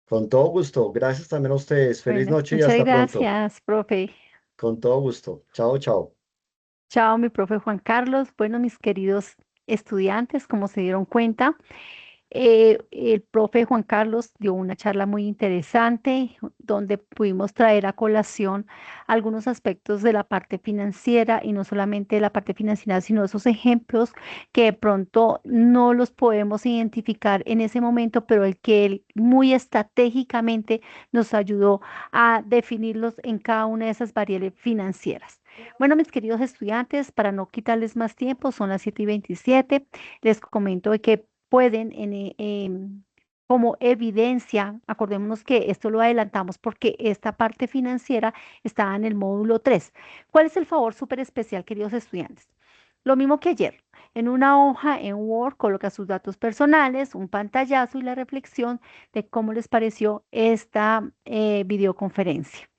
Con todo gusto. Gracias también a ustedes. Feliz Bueno, noche y muchas hasta pronto. gracias, profe. Con todo gusto. Chao, chao. Chao, mi profe Juan Carlos. Bueno, mis queridos estudiantes, como se dieron cuenta, El profe Juan Carlos dio una charla muy interesante donde pudimos traer a colación algunos aspectos de la parte financiera y no solamente de la parte financiera, sino esos ejemplos que de pronto no los podemos identificar en ese momento, pero el que él muy estratégicamente nos ayudó a definirlos en cada una de esas variables financieras. Bueno, mis queridos estudiantes, para no quitarles más tiempo, son las 7:27. Les comento de que pueden, como evidencia, acordémonos que esto lo adelantamos porque esta parte financiera está en el módulo 3. ¿Cuál es el favor súper especial, queridos estudiantes? Lo mismo que ayer. En una hoja en Word coloca sus datos personales, un pantallazo y la reflexión de cómo les pareció esta videoconferencia.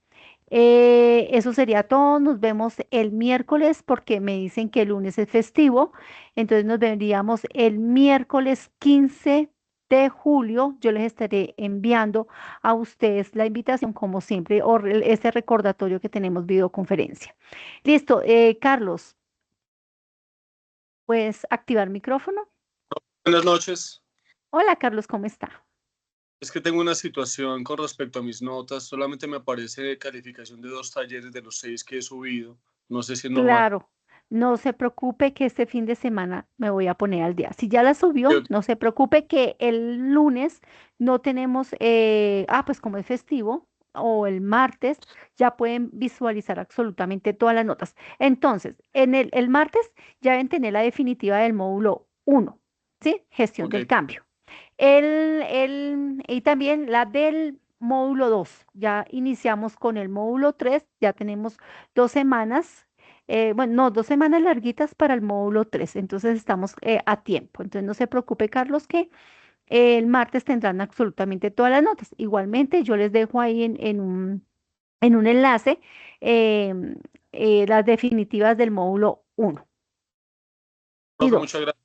Eso sería todo. Nos vemos el miércoles porque me dicen que el lunes es festivo. Entonces nos veríamos el miércoles 15 de julio. Yo les estaré enviando a ustedes la invitación, como siempre, o este recordatorio que tenemos videoconferencia. Listo. Carlos, ¿puedes activar micrófono? Buenas noches. Hola, Carlos, ¿cómo está? Es que tengo una situación con respecto a mis notas. Solamente me aparece calificación de 2 talleres de los 6 que he subido. No sé si es normal. Claro, no se preocupe que este fin de semana me voy a poner al día. Si ya la subió, no se preocupe que el lunes no tenemos, pues como es festivo, o el martes, ya pueden visualizar absolutamente todas las notas. Entonces, en el martes ya deben tener la definitiva del módulo 1, ¿sí? Gestión Ok, del cambio. Y también la del módulo 2. Ya iniciamos con el módulo 3, ya tenemos 2 semanas, bueno, no, 2 semanas larguitas para el módulo 3, entonces estamos a tiempo. Entonces no se preocupe, Carlos, que el martes tendrán absolutamente todas las notas. Igualmente, yo les dejo ahí en un enlace em, las definitivas del módulo 1 y profe, 2. muchas gracias.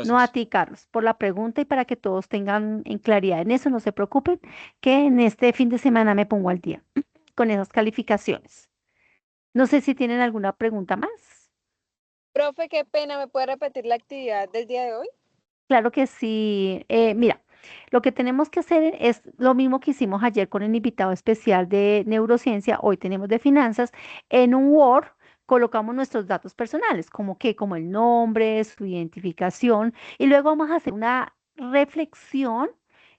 No a Gracias. ti, Carlos, por la pregunta y para que todos tengan en claridad en eso, no se preocupen, que en este fin de semana me pongo al día con esas calificaciones. No sé si tienen alguna pregunta más. Profe, qué pena, ¿me puede repetir la actividad del día de hoy? Claro que sí. Mira, lo que tenemos que hacer es lo mismo que hicimos ayer con el invitado especial de neurociencia, hoy tenemos de finanzas. En un Word colocamos nuestros datos personales, como el nombre, su identificación, y luego vamos a hacer una reflexión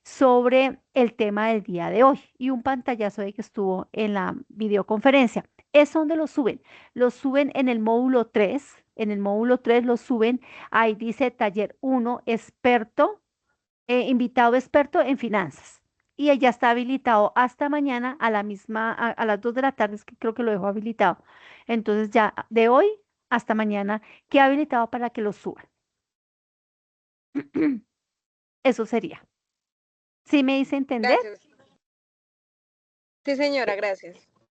sobre el tema del día de hoy y un pantallazo de que estuvo en la videoconferencia. ¿Es donde lo suben? Lo suben en el módulo 3. En el módulo 3 lo suben. Ahí dice taller 1, experto, invitado experto en finanzas. Y ya está habilitado hasta mañana a las 2 de la tarde, es que creo que lo dejo habilitado. Entonces ya de hoy hasta mañana queda habilitado para que lo suban. Eso sería. ¿Sí me hice entender? Gracias. Sí, señora, gracias.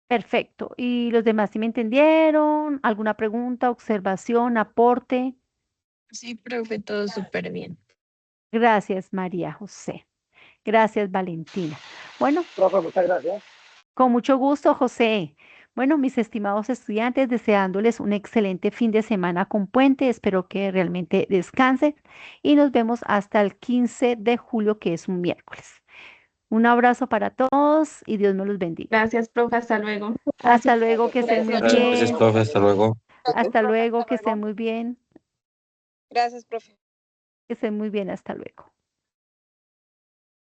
Perfecto. ¿Y los demás sí me entendieron? ¿Alguna pregunta, observación, aporte? Sí, profe, todo súper bien. Gracias, María José. Gracias, Valentina. Bueno, Profe, muchas gracias. con mucho gusto, José. Bueno, mis estimados estudiantes, deseándoles un excelente fin de semana con puente. Espero que realmente descansen y nos vemos hasta el 15 de julio, que es un miércoles. Un abrazo para todos y Dios me los bendiga. Gracias, profe, hasta luego. Hasta luego, que estén muy Gracias. Gracias, bien. profe, hasta luego. Hasta luego, que estén muy bien. Gracias, profe. Que estén muy bien, hasta luego.